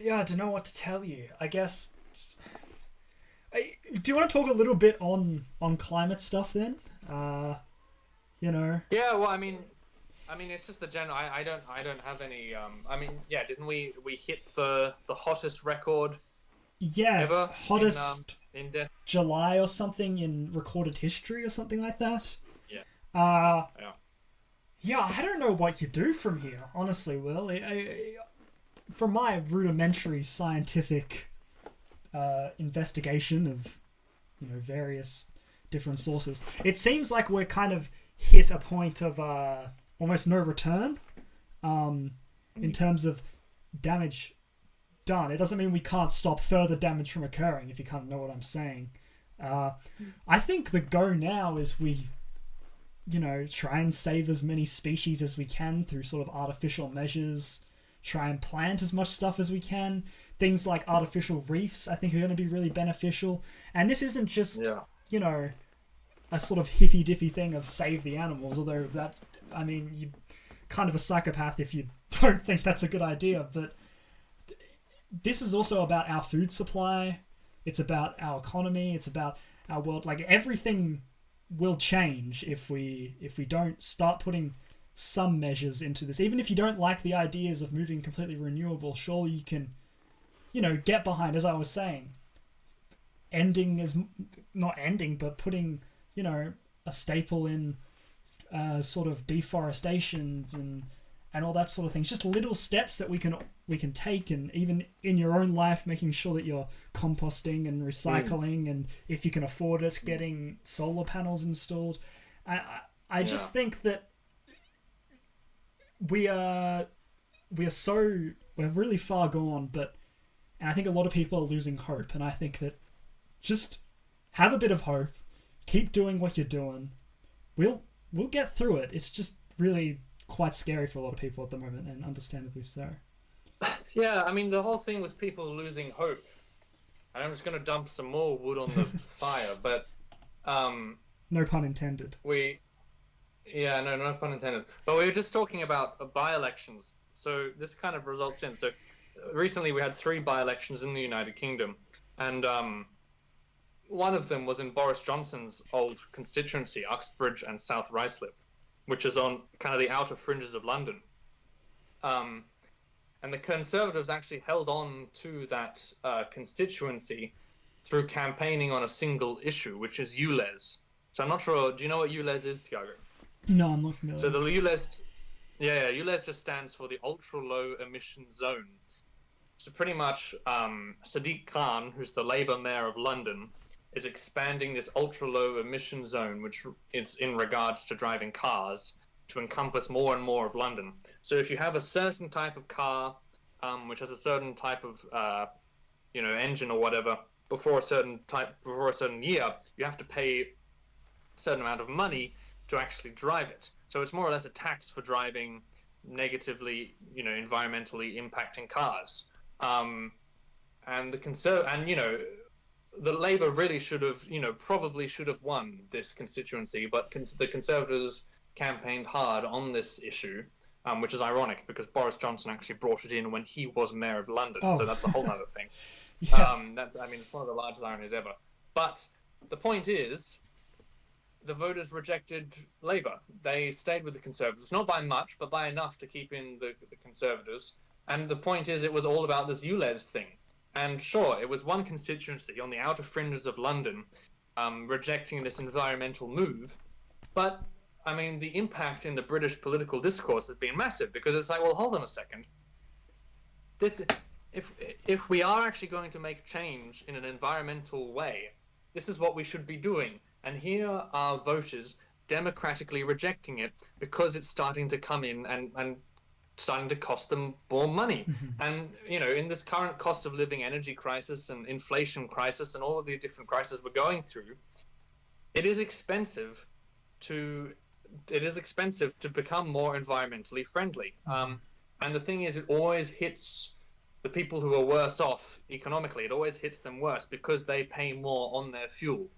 Yeah, I don't know what to tell you. I guess. Do you want to talk a little bit on climate stuff then? Yeah, well, I mean, it's just the general. I don't have any. I mean, yeah, didn't we hit the hottest record? Yeah, ever hottest in July or something in recorded history or something like that. Yeah. Yeah, I don't know what you do from here, honestly, Will. From my rudimentary scientific investigation of various different sources, it seems like we're kind of hit a point of almost no return in terms of damage done. It doesn't mean we can't stop further damage from occurring, if you kind of know what I'm saying. I think the go now is we try and save as many species as we can through sort of artificial measures, try and plant as much stuff as we can. Things like artificial reefs, I think, are going to be really beneficial. And this isn't just, a sort of hippy-dippy thing of save the animals, although that, I mean, you're kind of a psychopath if you don't think that's a good idea. But this is also about our food supply. It's about our economy. It's about our world. Like, everything will change if we don't start putting some measures into this. Even if you don't like the ideas of moving completely renewable, surely you can, get behind, as I was saying, but putting, a staple in sort of deforestation and all that sort of things. Just little steps that we can take, and even in your own life, making sure that you're composting and recycling, and if you can afford it, getting solar panels installed. I just think that we're really far gone, and I think a lot of people are losing hope, and I think that just have a bit of hope, keep doing what you're doing. We'll get through it. It's just really quite scary for a lot of people at the moment, and understandably so. Yeah, I mean, the whole thing with people losing hope, and I'm just going to dump some more wood on the fire, but no pun intended. No pun intended. But we were just talking about by-elections, so this kind of results in, so recently we had 3 by-elections in the United Kingdom, and one of them was in Boris Johnson's old constituency, Uxbridge and South Ruislip, which is on kind of the outer fringes of London. And the Conservatives actually held on to that constituency through campaigning on a single issue, which is ULEZ. So I'm not sure, do you know what ULEZ is, Tiago? No, I'm not familiar. So the ULEZ, ULEZ just stands for the Ultra Low Emission Zone. So pretty much Sadiq Khan, who's the Labour Mayor of London, is expanding this ultra low emission zone, which is in regards to driving cars, to encompass more and more of London. So if you have a certain type of car, which has a certain type of engine or whatever, before a certain year, you have to pay a certain amount of money to actually drive it. So it's more or less a tax for driving negatively, environmentally impacting cars. The Labour really should have, probably should have won this constituency, but the Conservatives campaigned hard on this issue, which is ironic because Boris Johnson actually brought it in when he was Mayor of London, so that's a whole other thing. Yeah. It's one of the largest ironies ever. But the point is, the voters rejected Labour. They stayed with the Conservatives, not by much, but by enough to keep in the Conservatives. And the point is, it was all about this ULEZ thing. And sure, it was one constituency on the outer fringes of London rejecting this environmental move. But, I mean, the impact in the British political discourse has been massive, because it's like, well, hold on a second. If we are actually going to make change in an environmental way, this is what we should be doing. And here are voters democratically rejecting it because it's starting to come in and starting to cost them more money. And, you know, in this current cost of living energy crisis and inflation crisis and all of these different crises we're going through, it is expensive to become more environmentally friendly. And the thing is, it always hits the people who are worse off economically. It always hits them worse because they pay more on their fuel.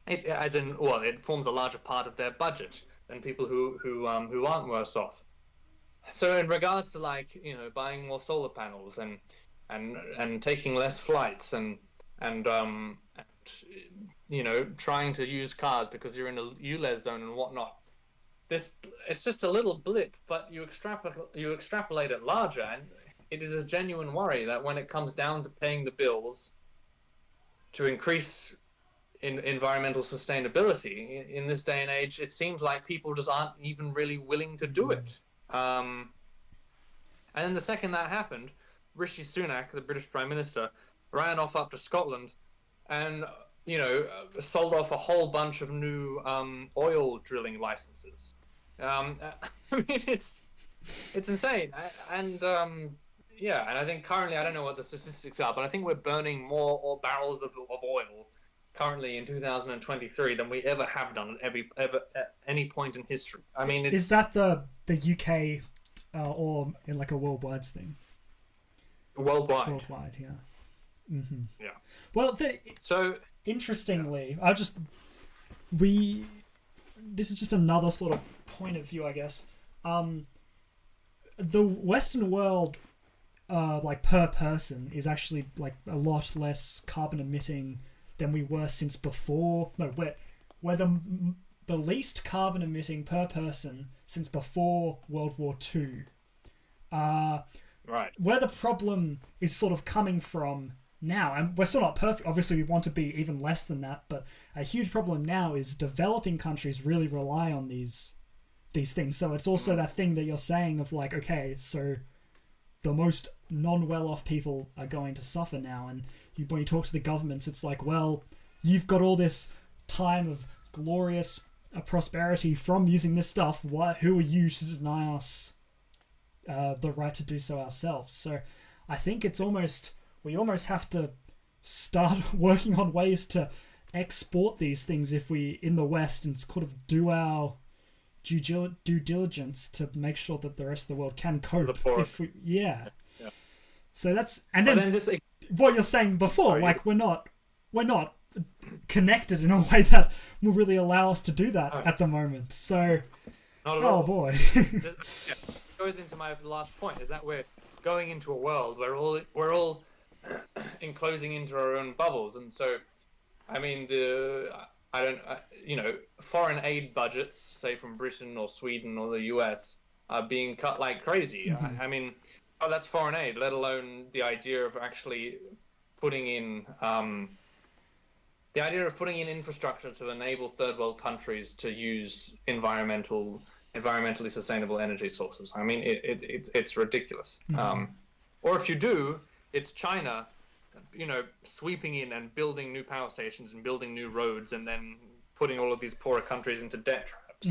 It forms a larger part of their budget than people who aren't worse off. So in regards to, like, you know, buying more solar panels and taking less flights and you know, trying to use cars because you're in a ULEZ zone and whatnot. It's just a little blip, but you extrapolate it larger, and it is a genuine worry that when it comes down to paying the bills to increase in environmental sustainability in this day and age, it seems like people just aren't even really willing to do it. And then the second that happened, Rishi Sunak, the British Prime Minister, ran off up to Scotland and, you know, sold off a whole bunch of new oil drilling licenses. I mean, it's insane. And and I think currently, I don't know what the statistics are, but I think we're burning more barrels of oil currently in 2023 than we ever have done at any point in history. I mean, is that the UK or in like a worldwide thing? Worldwide, yeah. Yeah. Well, interestingly, this is just another sort of point of view, I guess. The Western world, like per person, is actually like a lot less carbon emitting than we were since before. No, we're the least carbon emitting per person since before World War II. Right. Where the problem is sort of coming from now, and we're still not perfect, obviously we want to be even less than that, but a huge problem now is developing countries really rely on these things. So it's also that thing that you're saying of like, okay, so the most non-well-off people are going to suffer now, and when you talk to the governments, it's like, well, you've got all this time of glorious prosperity from using this stuff. Who are you to deny us the right to do so ourselves? So I think we almost have to start working on ways to export these things if we in the West, and sort of do our due diligence to make sure that the rest of the world can cope. Yeah. So that's, and then what you're saying before, like we're not connected in a way that will really allow us to do that at the moment. So, boy. Goes into my last point, is that we're going into a world where we're all enclosing into our own bubbles, and so, I mean, foreign aid budgets, say from Britain or Sweden or the US, are being cut like crazy. I mean, that's foreign aid, let alone the idea of actually putting in infrastructure to enable third world countries to use environmentally sustainable energy sources. I mean, it's ridiculous. Or if you do, it's China, sweeping in and building new power stations and building new roads, and then putting all of these poorer countries into debt traps.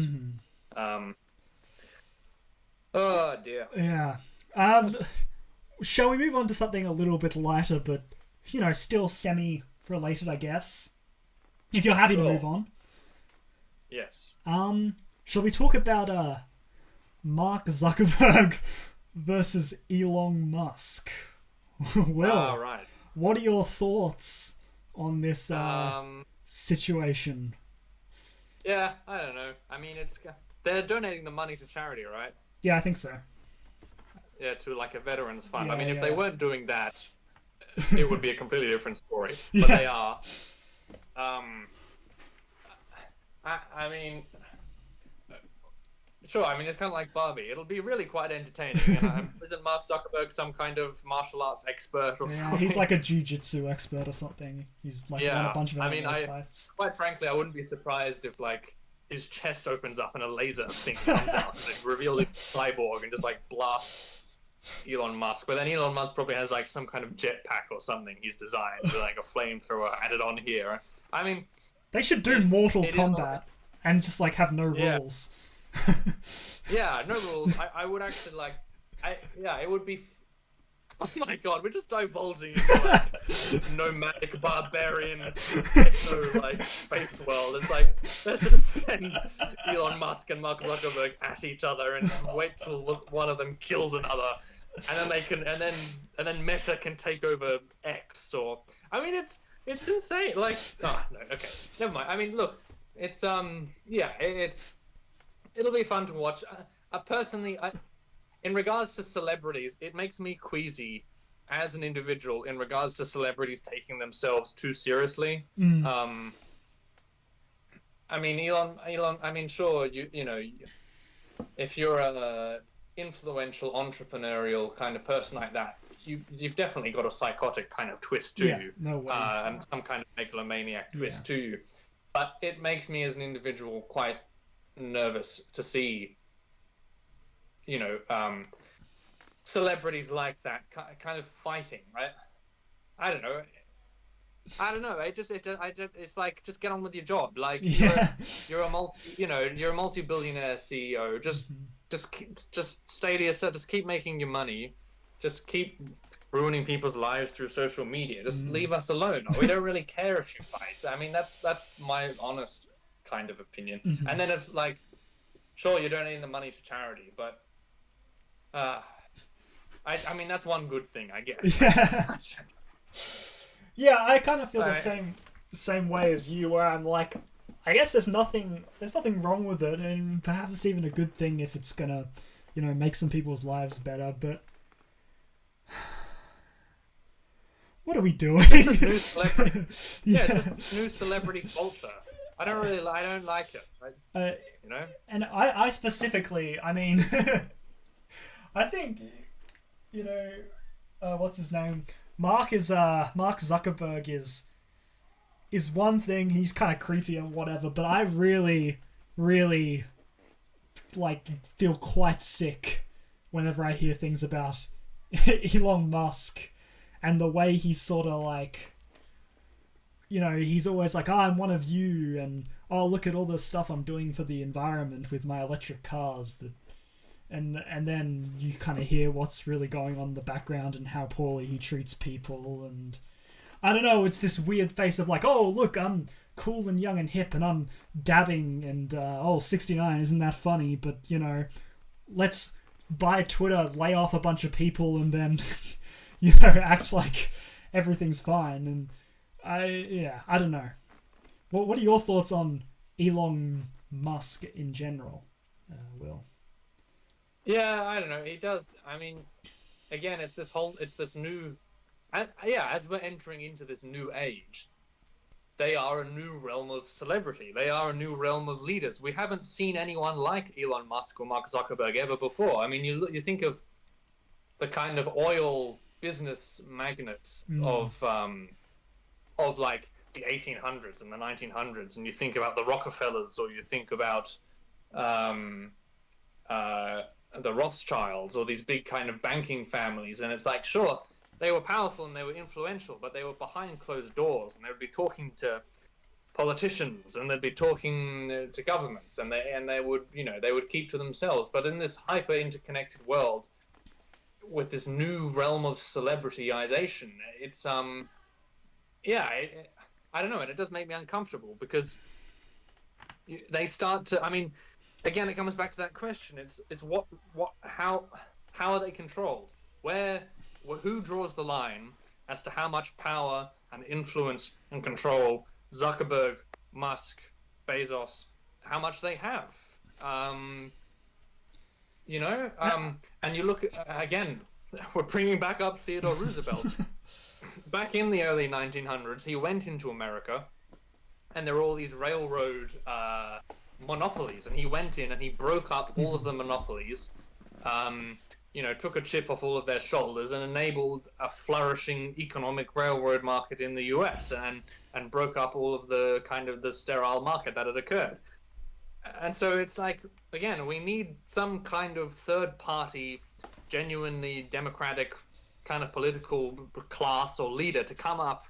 Oh dear. Yeah. Shall we move on to something a little bit lighter, but still semi-related, I guess? If you're happy to move on. Yes. Shall we talk about Mark Zuckerberg versus Elon Musk? Well, right. What are your thoughts on this situation? Yeah, I don't know. I mean, they're donating the money to charity, right? Yeah, I think so. Yeah, to like a veterans fund. Yeah, I mean, if they weren't doing that, it would be a completely different story. But they are. I mean, sure. I mean, it's kind of like Barbie. It'll be really quite entertaining. Isn't Mark Zuckerberg some kind of martial arts expert or something? He's like a jiu-jitsu expert or something. He's like won a bunch of MMA fights. Quite frankly, I wouldn't be surprised if like his chest opens up and a laser thing comes out and it reveals a cyborg and just like blasts Elon Musk. But then Elon Musk probably has like some kind of jetpack or something he's designed with like a flamethrower added on here. I mean, they should do Mortal Kombat and just like have no rules. Yeah, no rules. I would actually like. It would be. Oh my god, we're just divulging into like nomadic barbarian techno like space world. It's like let's just send Elon Musk and Mark Zuckerberg at each other and wait till one of them kills another, and then they can and then Meta can take over X or I mean it's insane. Like no, okay, never mind. I mean look, it's it'll be fun to watch. Personally, in regards to celebrities, it makes me queasy as an individual in regards to celebrities taking themselves too seriously. I mean, Elon. I mean, sure, you know, if you're a influential, entrepreneurial kind of person like that, you've definitely got a psychotic kind of twist to you, no way. And some kind of megalomaniac twist to you. But it makes me as an individual quite nervous to see, you know, celebrities like that kind of fighting, right? I don't know. It's like just get on with your job. Like you're a multi-billionaire CEO. Just stay to yourself. Just keep making your money. Just keep ruining people's lives through social media. Just leave us alone. We don't really care if you fight. I mean, that's my honest kind of opinion. And then it's like, sure, you're donating the money to charity, but I mean that's one good thing, I guess. Yeah, I kind of feel the same way as you, where I'm like, I guess there's nothing wrong with it, and perhaps it's even a good thing if it's gonna, you know, make some people's lives better. But what are we doing? It's new celebrity. It's just new celebrity culture. I don't like it. You know. And I specifically, I mean, I think, you know, what's his name? Mark Zuckerberg is one thing. He's kind of creepy and whatever, but I really, really like feel quite sick whenever I hear things about Elon Musk and the way he's sort of like, you know, he's always like, oh, I'm one of you, and oh, look at all the stuff I'm doing for the environment with my electric cars. And then you kind of hear what's really going on in the background and how poorly he treats people. And I don't know, it's this weird face of like, oh, look, I'm cool and young and hip and I'm dabbing and, 69, isn't that funny? But, you know, let's buy Twitter, lay off a bunch of people and then, you know, act like everything's fine. And I don't know. What are your thoughts on Elon Musk in general, Will? Yeah, I don't know. He does. I mean, again, it's this new, and as we're entering into this new age, they are a new realm of celebrity. They are a new realm of leaders. We haven't seen anyone like Elon Musk or Mark Zuckerberg ever before. I mean, you think of the kind of oil business magnates of like the 1800s and the 1900s, and you think about the Rockefellers, or you think about the Rothschilds, or these big kind of banking families, and it's like, sure, they were powerful and they were influential, but they were behind closed doors, and they would be talking to politicians, and they'd be talking to governments, and they would, you know, they would keep to themselves. But in this hyper interconnected world, with this new realm of celebrityization, it's I don't know, and it does make me uncomfortable, because they start to, I mean, again, it comes back to that question. It's how are they controlled? Who draws the line as to how much power and influence and control Zuckerberg, Musk, Bezos, how much they have? You know, and you look again. We're bringing back up Theodore Roosevelt. Back in the early 1900s, he went into America, and there were all these railroad monopolies, and he went in and he broke up all of the monopolies, took a chip off all of their shoulders and enabled a flourishing economic railroad market in the US, and broke up all of the kind of the sterile market that had occurred. And so it's like, again, we need some kind of third party, genuinely democratic kind of political class or leader to come up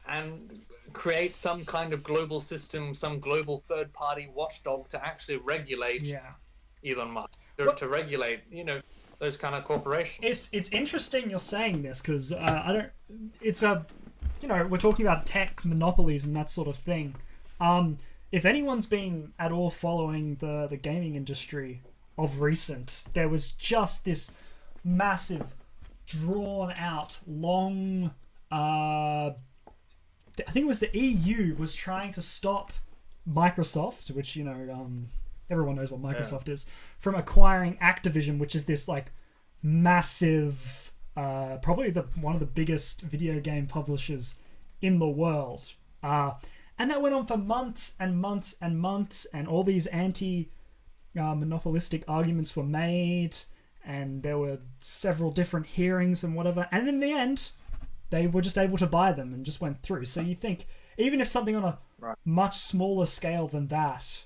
and create some kind of global system, some global third party watchdog to actually regulate Elon Musk, to regulate, those kind of corporations. It's interesting you're saying this, because we're talking about tech monopolies and that sort of thing. If anyone's been at all following the gaming industry of recent, there was just this massive, drawn out, long, I think it was the EU was trying to stop Microsoft, which, everyone knows what Microsoft is, from acquiring Activision, which is this like massive, probably one of the biggest video game publishers in the world. And that went on for months and months and months, and all these monopolistic arguments were made, and there were several different hearings and whatever. And in the end, they were just able to buy them and just went through. So you think, even if something on a much smaller scale than that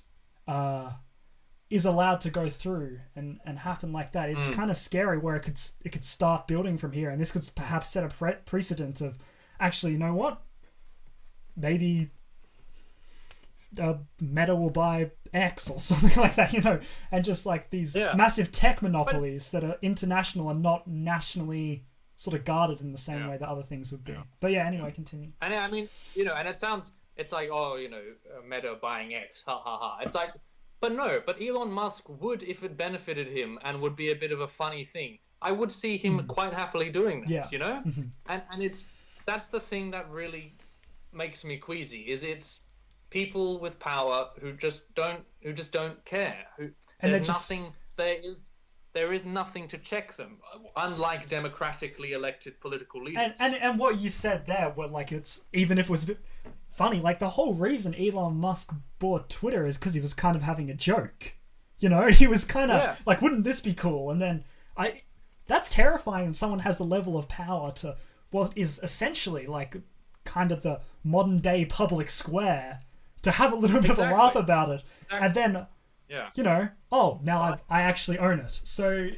is allowed to go through and happen like that, it's kind of scary where it could start building from here. And this could perhaps set a precedent of, actually, you know what? Maybe Meta will buy X or something like that, and just like these massive tech monopolies that are international and not nationally sort of guarded in the same way that other things would be. But anyway, continue. And I mean, and it sounds, it's like, Meta buying X, ha ha ha. It's like, but Elon Musk would, if it benefited him, and would be a bit of a funny thing. I would see him quite happily doing that, And that's the thing that really makes me queasy, is it's people with power who just don't care. There is nothing to check them, unlike democratically elected political leaders. And what you said there, were like, it's, even if it was a bit funny, like the whole reason Elon Musk bought Twitter is because he was kind of having a joke. He was kind of like, wouldn't this be cool? And then that's terrifying when someone has the level of power to what is essentially like kind of the modern day public square, to have a little bit of a laugh about it, and then now I actually own it. So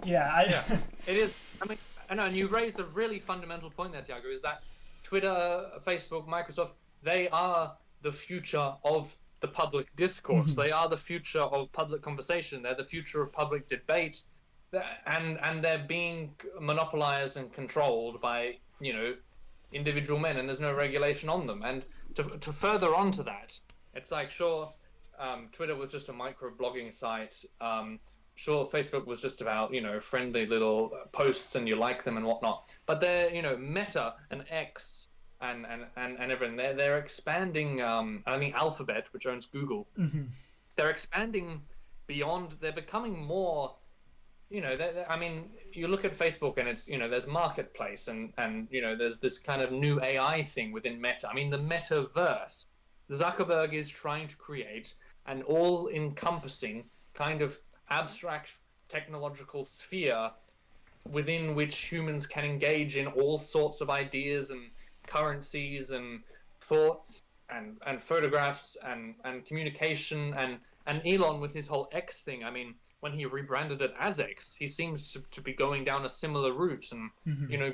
it is. I mean, I know, and you raise a really fundamental point there, Tiago, is that Twitter, Facebook, Microsoft, they are the future of the public discourse. They are the future of public conversation. They're the future of public debate, and they're being monopolized and controlled by individual men, and there's no regulation on them. And to further on to that, it's like, sure, Twitter was just a micro-blogging site. Sure, Facebook was just about, friendly little posts and you like them and whatnot. But they're, Meta and X and everything, they're expanding, I think Alphabet, which owns Google, they're expanding beyond, they're becoming more, I mean, you look at Facebook and it's, there's marketplace and there's this kind of new AI thing within Meta. I mean, the metaverse. Zuckerberg is trying to create an all-encompassing kind of abstract technological sphere within which humans can engage in all sorts of ideas and currencies and thoughts and photographs and communication and Elon with his whole X thing. I mean, when he rebranded it as X, he seems to be going down a similar route, and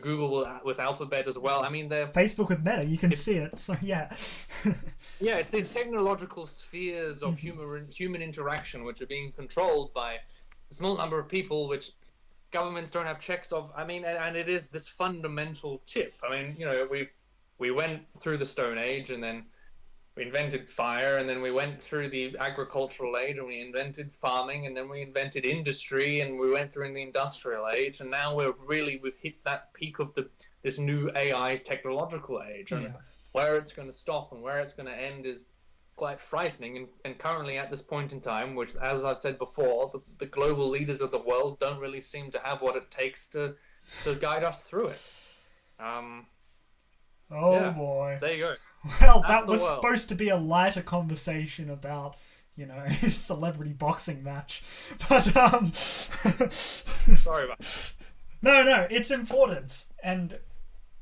Google with Alphabet as well. I mean, they're Facebook with Meta, you can see it. So it's these technological spheres of human interaction which are being controlled by a small number of people, which governments don't have checks of. I mean, and it is this fundamental chip. I mean, we went through the Stone Age, and then we invented fire, and then we went through the agricultural age, and we invented farming, and then we invented industry, and we went through in the industrial age, and now we've hit that peak of this new AI technological age. And where it's going to stop and where it's going to end is quite frightening. And currently at this point in time, which, as I've said before, the global leaders of the world don't really seem to have what it takes to guide us through it. Boy. There you go. Well, That's that the was world. supposed to be a lighter conversation about, celebrity boxing match. But, Sorry about that. No, it's important. And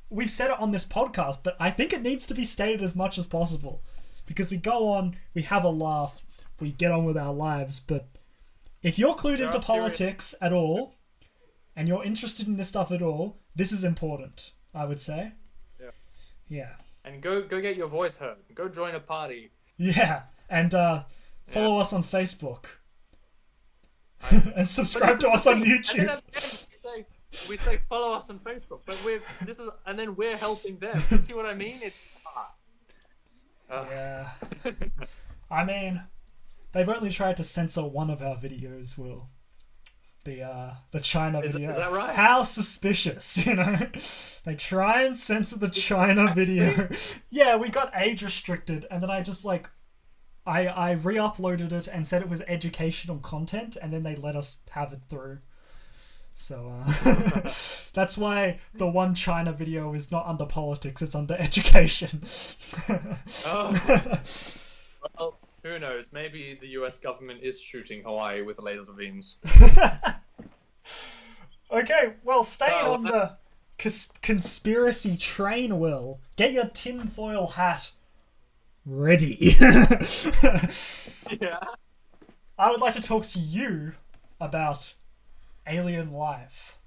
we've said it on this podcast, but I think it needs to be stated as much as possible. Because we go on, we have a laugh, we get on with our lives, but if you're clued into politics at all, and you're interested in this stuff at all, this is important, I would say. Yeah. Yeah. And go get your voice heard. Go join a party. Yeah. And follow us on Facebook. And subscribe to us on YouTube. And then at the end we say follow us on Facebook, but we're helping them. You see what I mean? It's yeah. I mean, they've only tried to censor one of our videos, Will. The China video. Is that right? How suspicious, They try and censor the China video. Yeah, we got age restricted, and then I just I re-uploaded it and said it was educational content, and then they let us have it through. So that's why the one China video is not under politics; it's under education. Well, who knows? Maybe the US government is shooting Hawaii with laser beams. Okay, well, staying on the conspiracy train, Will. Get your tinfoil hat ready. Yeah. I would like to talk to you about alien life.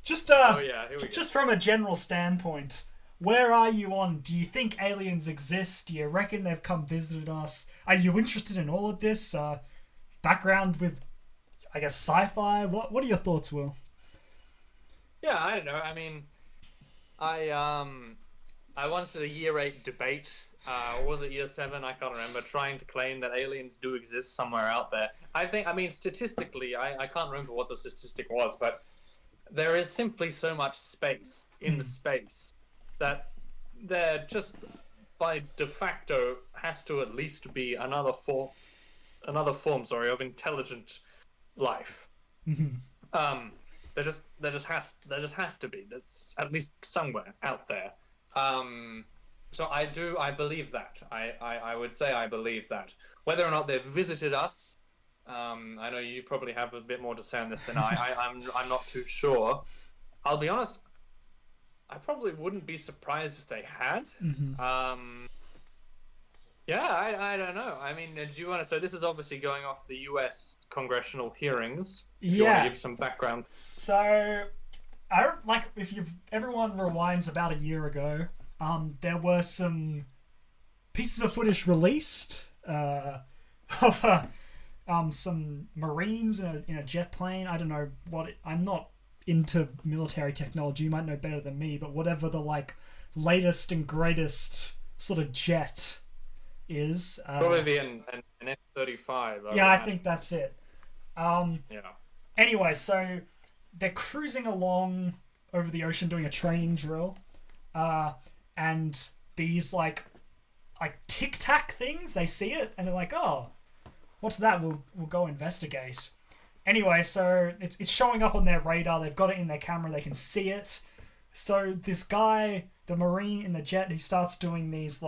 Just here we go. just from a general standpoint, where are you on? Do you think aliens exist? Do you reckon they've come visited us? Are you interested in all of this? Background with, I guess, sci-fi? What are your thoughts, Will? Yeah, I don't know. I mean, I once did a year 8 debate. Or was it year 7? I can't remember. Trying to claim that aliens do exist somewhere out there. I mean, statistically, I can't remember what the statistic was, but there is simply so much space in the space that there just by de facto has to at least be another form of intelligent life. There just has to be. That's at least somewhere out there. So I believe that. I would say I believe that. Whether or not they've visited us, I know you probably have a bit more to say on this than I'm not too sure. I'll be honest, I probably wouldn't be surprised if they had. Yeah, I don't know. I mean, do you want to? So this is obviously going off the U.S. congressional hearings. Do you want to give some background? So, I don't like if everyone rewinds about a year ago. There were some pieces of footage released of some Marines in a jet plane. I don't know I'm not into military technology. You might know better than me, but whatever the latest and greatest sort of jet is. Probably an F-35. Yeah, I think that's it. Yeah. Anyway, so they're cruising along over the ocean doing a training drill. And these like Tic-Tac things, they see it and they're like, oh, what's that? We'll go investigate. Anyway, so it's showing up on their radar. They've got it in their camera. They can see it. So this guy, the Marine in the jet, he starts doing these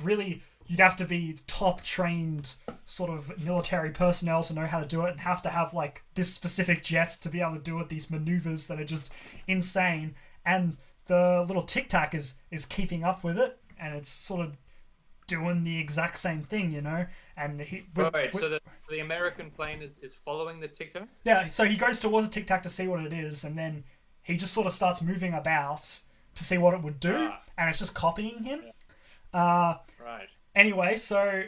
really, you'd have to be top trained sort of military personnel to know how to do it and have to have this specific jet to be able to do it. These maneuvers that are just insane. And the little Tic-Tac is keeping up with it, and it's sort of doing the exact same thing, And so the American plane is following the Tic-Tac? Yeah, so he goes towards the Tic-Tac to see what it is, and then he just sort of starts moving about to see what it would do, and it's just copying him. Yeah. Right. Anyway, so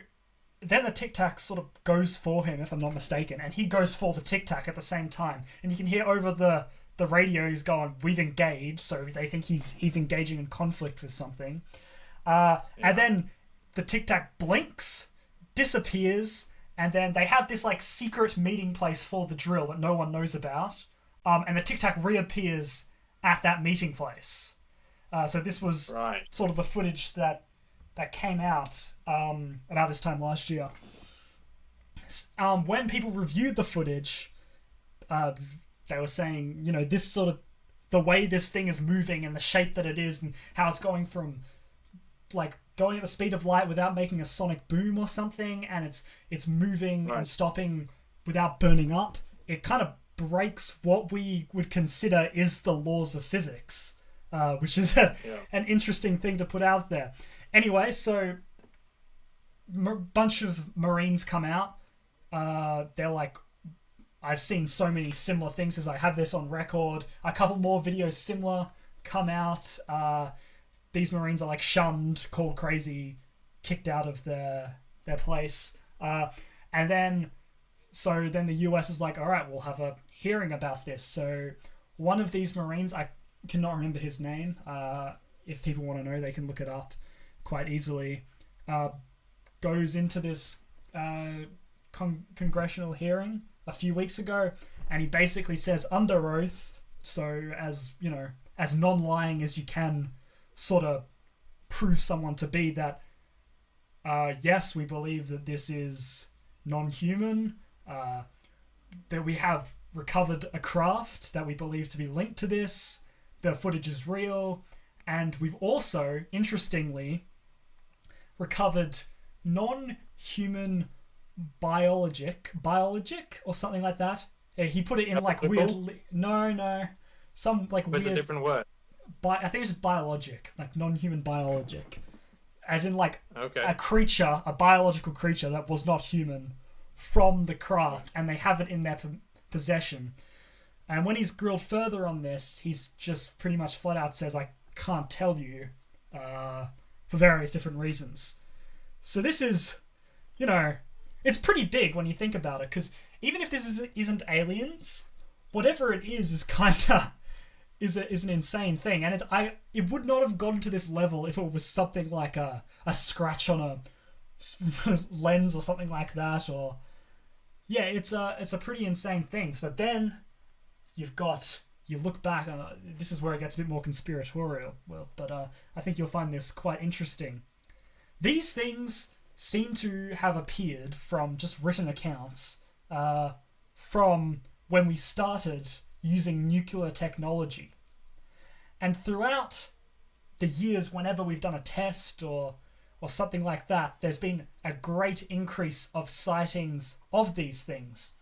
then the Tic-Tac sort of goes for him, if I'm not mistaken, and he goes for the Tic-Tac at the same time, and you can hear over the radio he's going, we've engaged, so they think he's engaging in conflict with something. And then the Tic-Tac blinks, disappears, and then they have this secret meeting place for the drill that no one knows about. And the Tic-Tac reappears at that meeting place. So this was sort of the footage that came out about this time last year. When people reviewed the footage, they were saying, this sort of, the way this thing is moving and the shape that it is and how it's going from like going at the speed of light without making a sonic boom or something, and it's moving and stopping without burning up. It kind of breaks what we would consider is the laws of physics, which is an interesting thing to put out there. Anyway, so bunch of Marines come out. They're like, I've seen so many similar things as I have this on record. A couple more videos similar come out. These Marines are like shunned, called crazy, kicked out of their place. And then the US is like, all right, we'll have a hearing about this. So one of these Marines, I cannot remember his name. If people want to know, they can look it up quite easily. Goes into this congressional hearing a few weeks ago, and he basically says under oath, so as you know, as non-lying as you can sort of prove someone to be, that yes, we believe that this is non-human, that we have recovered a craft that we believe to be linked to this, the footage is real, and we've also, interestingly, recovered non-human biologic or something like that. He put it in like weirdly. No, some like weird. It's a different word. I think it's biologic, like non-human biologic, as in like a creature, a biological creature that was not human from the craft, and they have it in their possession. And when he's grilled further on this, he's just pretty much flat out says, I can't tell you for various different reasons. So this is, you know, it's pretty big when you think about it, because even if this isn't aliens, whatever it is kinda is an insane thing, and it would not have gotten to this level if it was something like a scratch on a lens or something like that, or it's a pretty insane thing. But then you look back, this is where it gets a bit more conspiratorial, but I think you'll find this quite interesting. These things seem to have appeared from just written accounts from when we started using nuclear technology. And throughout the years, whenever we've done a test or something like that, there's been a great increase of sightings of these things.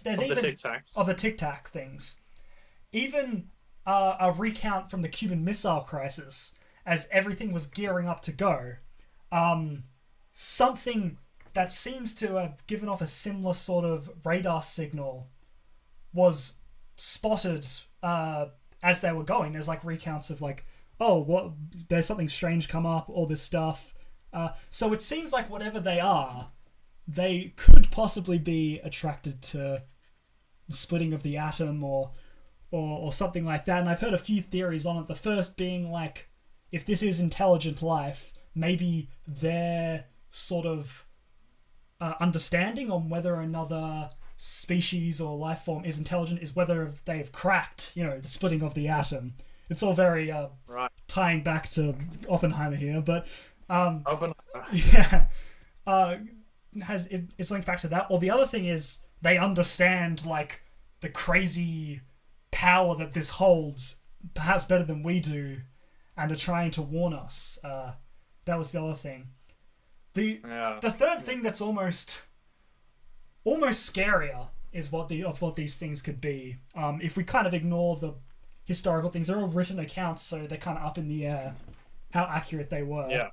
There's even of the Tic-Tac things. Even a recount from the Cuban Missile Crisis, as everything was gearing up to go. Something that seems to have given off a similar sort of radar signal was spotted as they were going. There's like recounts of like, there's something strange come up, all this stuff. So it seems like whatever they are, they could possibly be attracted to the splitting of the atom or something like that. And I've heard a few theories on it. The first being like, if this is intelligent life, maybe their sort of understanding on whether another species or life form is intelligent is whether they have cracked, the splitting of the atom. It's all very tying back to Oppenheimer here, but Oppenheimer. It's linked back to that. Or the other thing is they understand like the crazy power that this holds, perhaps better than we do, and are trying to warn us. That was the other thing. The third thing that's almost scarier is what these things could be. If we kind of ignore the historical things, they're all written accounts, so they're kind of up in the air how accurate they were.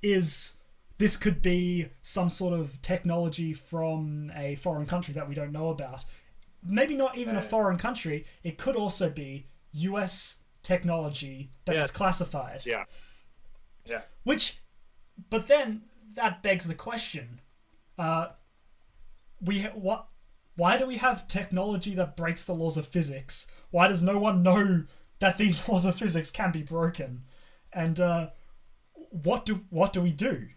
Is this could be some sort of technology from a foreign country that we don't know about. Maybe not even a foreign country. It could also be US technology that is classified. But then that begs the question: why do we have technology that breaks the laws of physics? Why does no one know that these laws of physics can be broken? And what do we do?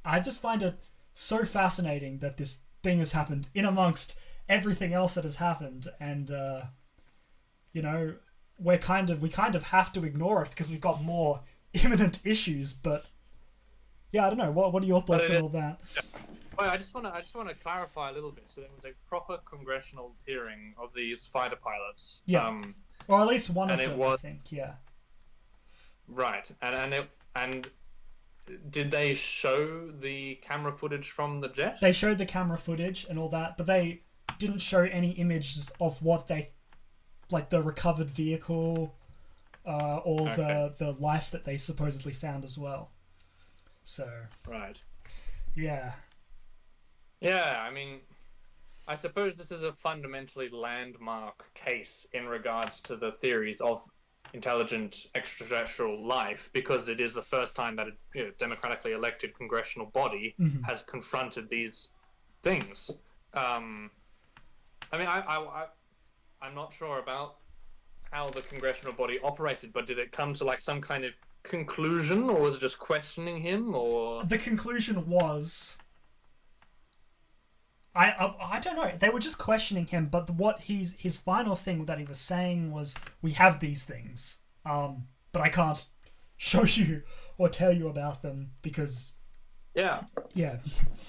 I just find it so fascinating that this thing has happened in amongst everything else that has happened, and we kind of have to ignore it because we've got more imminent issues. But I don't know. What are your thoughts on all that? Well, I just want to clarify a little bit. So there was a proper congressional hearing of these fighter pilots. Or at least one of them, I think. Yeah. Right, and And did they show the camera footage from the jet? They showed the camera footage and all that, but they didn't show any images of what they, like the recovered vehicle, or the life that they supposedly found as well. So. Right. Yeah. Yeah, I mean, I suppose this is a fundamentally landmark case in regards to the theories of intelligent extraterrestrial life, because it is the first time that a democratically elected congressional body has confronted these things. I mean, I'm not sure about how the congressional body operated, but did it come to like some kind of conclusion, or was it just questioning him? Or the conclusion was, I don't know. They were just questioning him, but what his final thing that he was saying was, "We have these things, but I can't show you or tell you about them because." Yeah.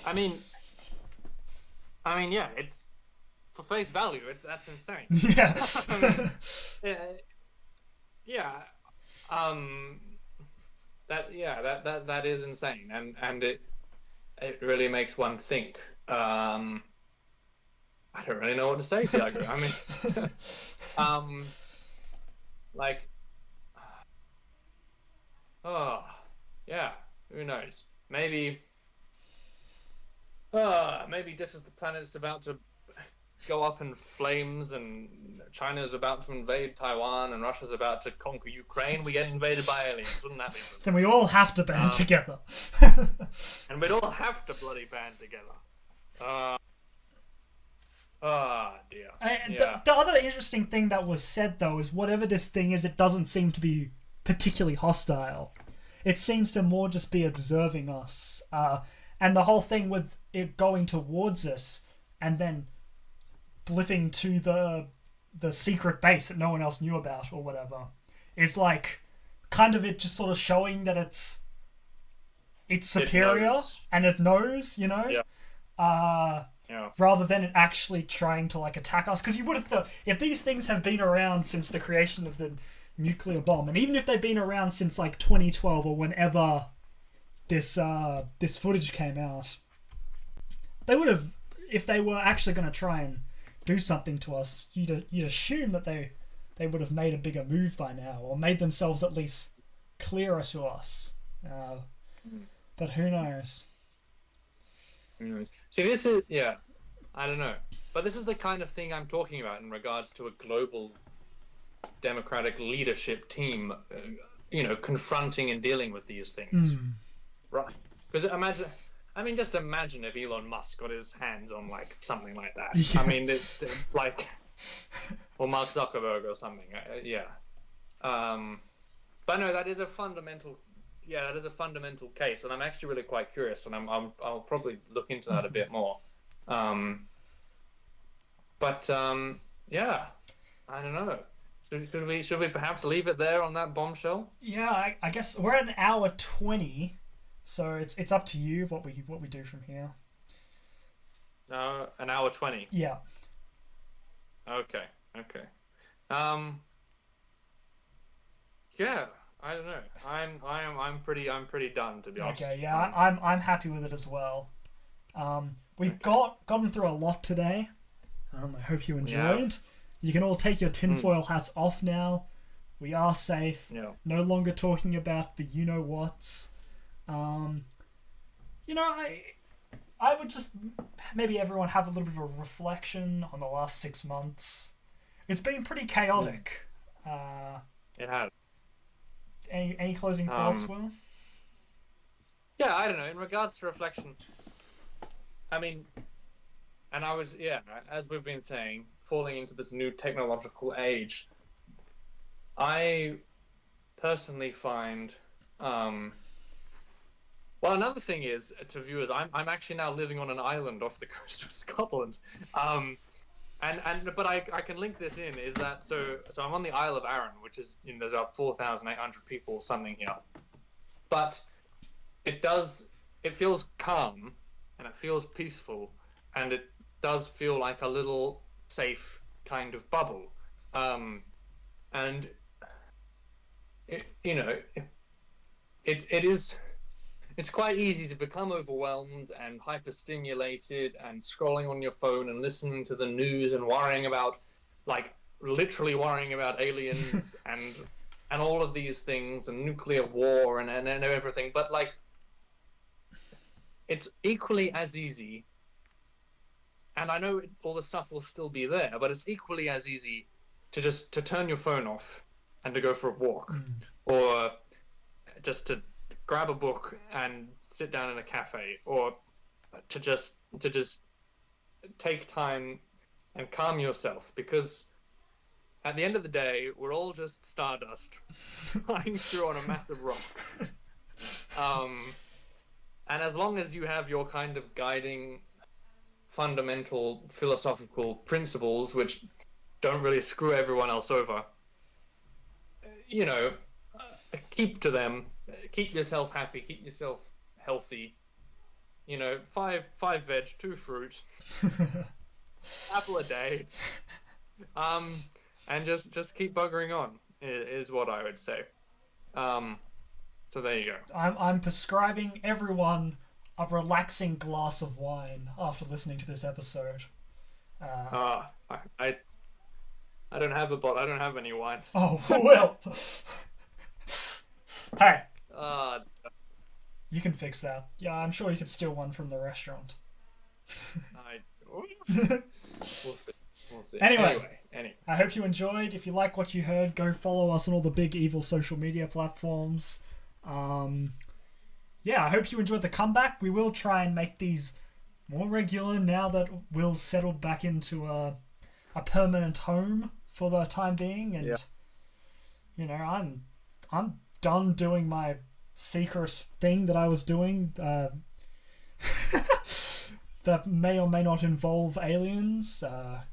I mean, yeah. It's for face value. That's insane. Yeah. That is insane, and it really makes one think. I don't really know what to say, Tiago. I mean, who knows? Maybe just as the planet's about to go up in flames, and China's about to invade Taiwan, and Russia's about to conquer Ukraine, we get invaded by aliens. Wouldn't that be brilliant? Then we all have to band together. And we'd all have to bloody band together. Dear. The other interesting thing that was said, though, is whatever this thing is, it doesn't seem to be particularly hostile. It seems to more just be observing us. And the whole thing with it going towards it and then blipping to the secret base that no one else knew about or whatever is like kind of it just sort of showing that it's superior and it knows, you know? Rather than it actually trying to like attack us. Because you would have thought, if these things have been around since the creation of the nuclear bomb, and even if they've been around since like 2012 or whenever this footage came out, they would have, if they were actually going to try and do something to us, you'd assume that they would have made a bigger move by now, or made themselves at least clearer to us. But who knows? See, this is, I don't know. But this is the kind of thing I'm talking about in regards to a global democratic leadership team, confronting and dealing with these things. Right. Because just imagine if Elon Musk got his hands on, like, something like that. Yeah. I mean, it's like, or Mark Zuckerberg or something. But no, that is a fundamental case, and I'm actually really quite curious, and I'll probably look into that a bit more. I don't know. Should we perhaps leave it there on that bombshell? Yeah, I guess we're at 1:20, so it's up to you what we do from here. 1:20. Yeah. Okay. Yeah. I don't know. I'm pretty done, to be honest. Okay, yeah, I'm happy with it as well. We've gotten through a lot today. I hope you enjoyed. Yeah. You can all take your tinfoil hats off now. We are safe. Yeah. No longer talking about the you-know-whats. I would just maybe everyone have a little bit of a reflection on the last 6 months. It's been pretty chaotic. It has. Any closing thoughts, Will? Yeah, I don't know. In regards to reflection, I mean, and I was, as we've been saying, falling into this new technological age, I personally find, another thing is, to viewers, I'm actually now living on an island off the coast of Scotland. But I can link this in, is that so I'm on the Isle of Arran, which is, there's about 4,800 people or something here, but it feels calm and it feels peaceful, and it does feel like a little safe kind of bubble, and it's quite easy to become overwhelmed and hyperstimulated and scrolling on your phone and listening to the news and worrying about, like, literally worrying about aliens and all of these things and nuclear war and everything. But, like, it's equally as easy, and I know all the stuff will still be there, but it's equally as easy to turn your phone off and to go for a walk, or just to grab a book and sit down in a cafe, or to just take time and calm yourself, because at the end of the day, we're all just stardust flying through on a massive rock. And as long as you have your kind of guiding fundamental philosophical principles, which don't really screw everyone else over, you know, keep to them. Keep yourself happy. Keep yourself healthy. You know, 5 veg, 2 fruit, apple a day, and just keep buggering on is what I would say. So there you go. I'm prescribing everyone a relaxing glass of wine after listening to this episode. I don't have I don't have any wine. Oh well. Hey. You can fix that. Yeah, I'm sure you could steal one from the restaurant. We'll see. We'll see. Anyway. Anyway. I hope you enjoyed. If you like what you heard, go follow us on all the big evil social media platforms. Yeah, I hope you enjoyed the comeback. We will try and make these more regular now that Will's settled back into a permanent home for the time being, and you know, I'm done doing my secret thing that I was doing that may or may not involve aliens.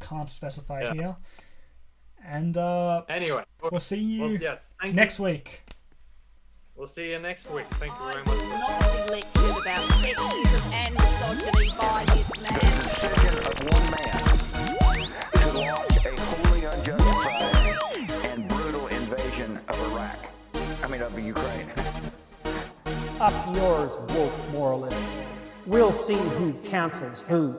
Can't specify here. And anyway, we'll see you next week. We'll see you next week. Thank you very much. Not to be lectured about sexism and misogyny by this man. The decision of one man to launch a wholly unjustified and brutal invasion of Iraq. I mean, of Ukraine. Up yours, woke moralists. We'll see who cancels who.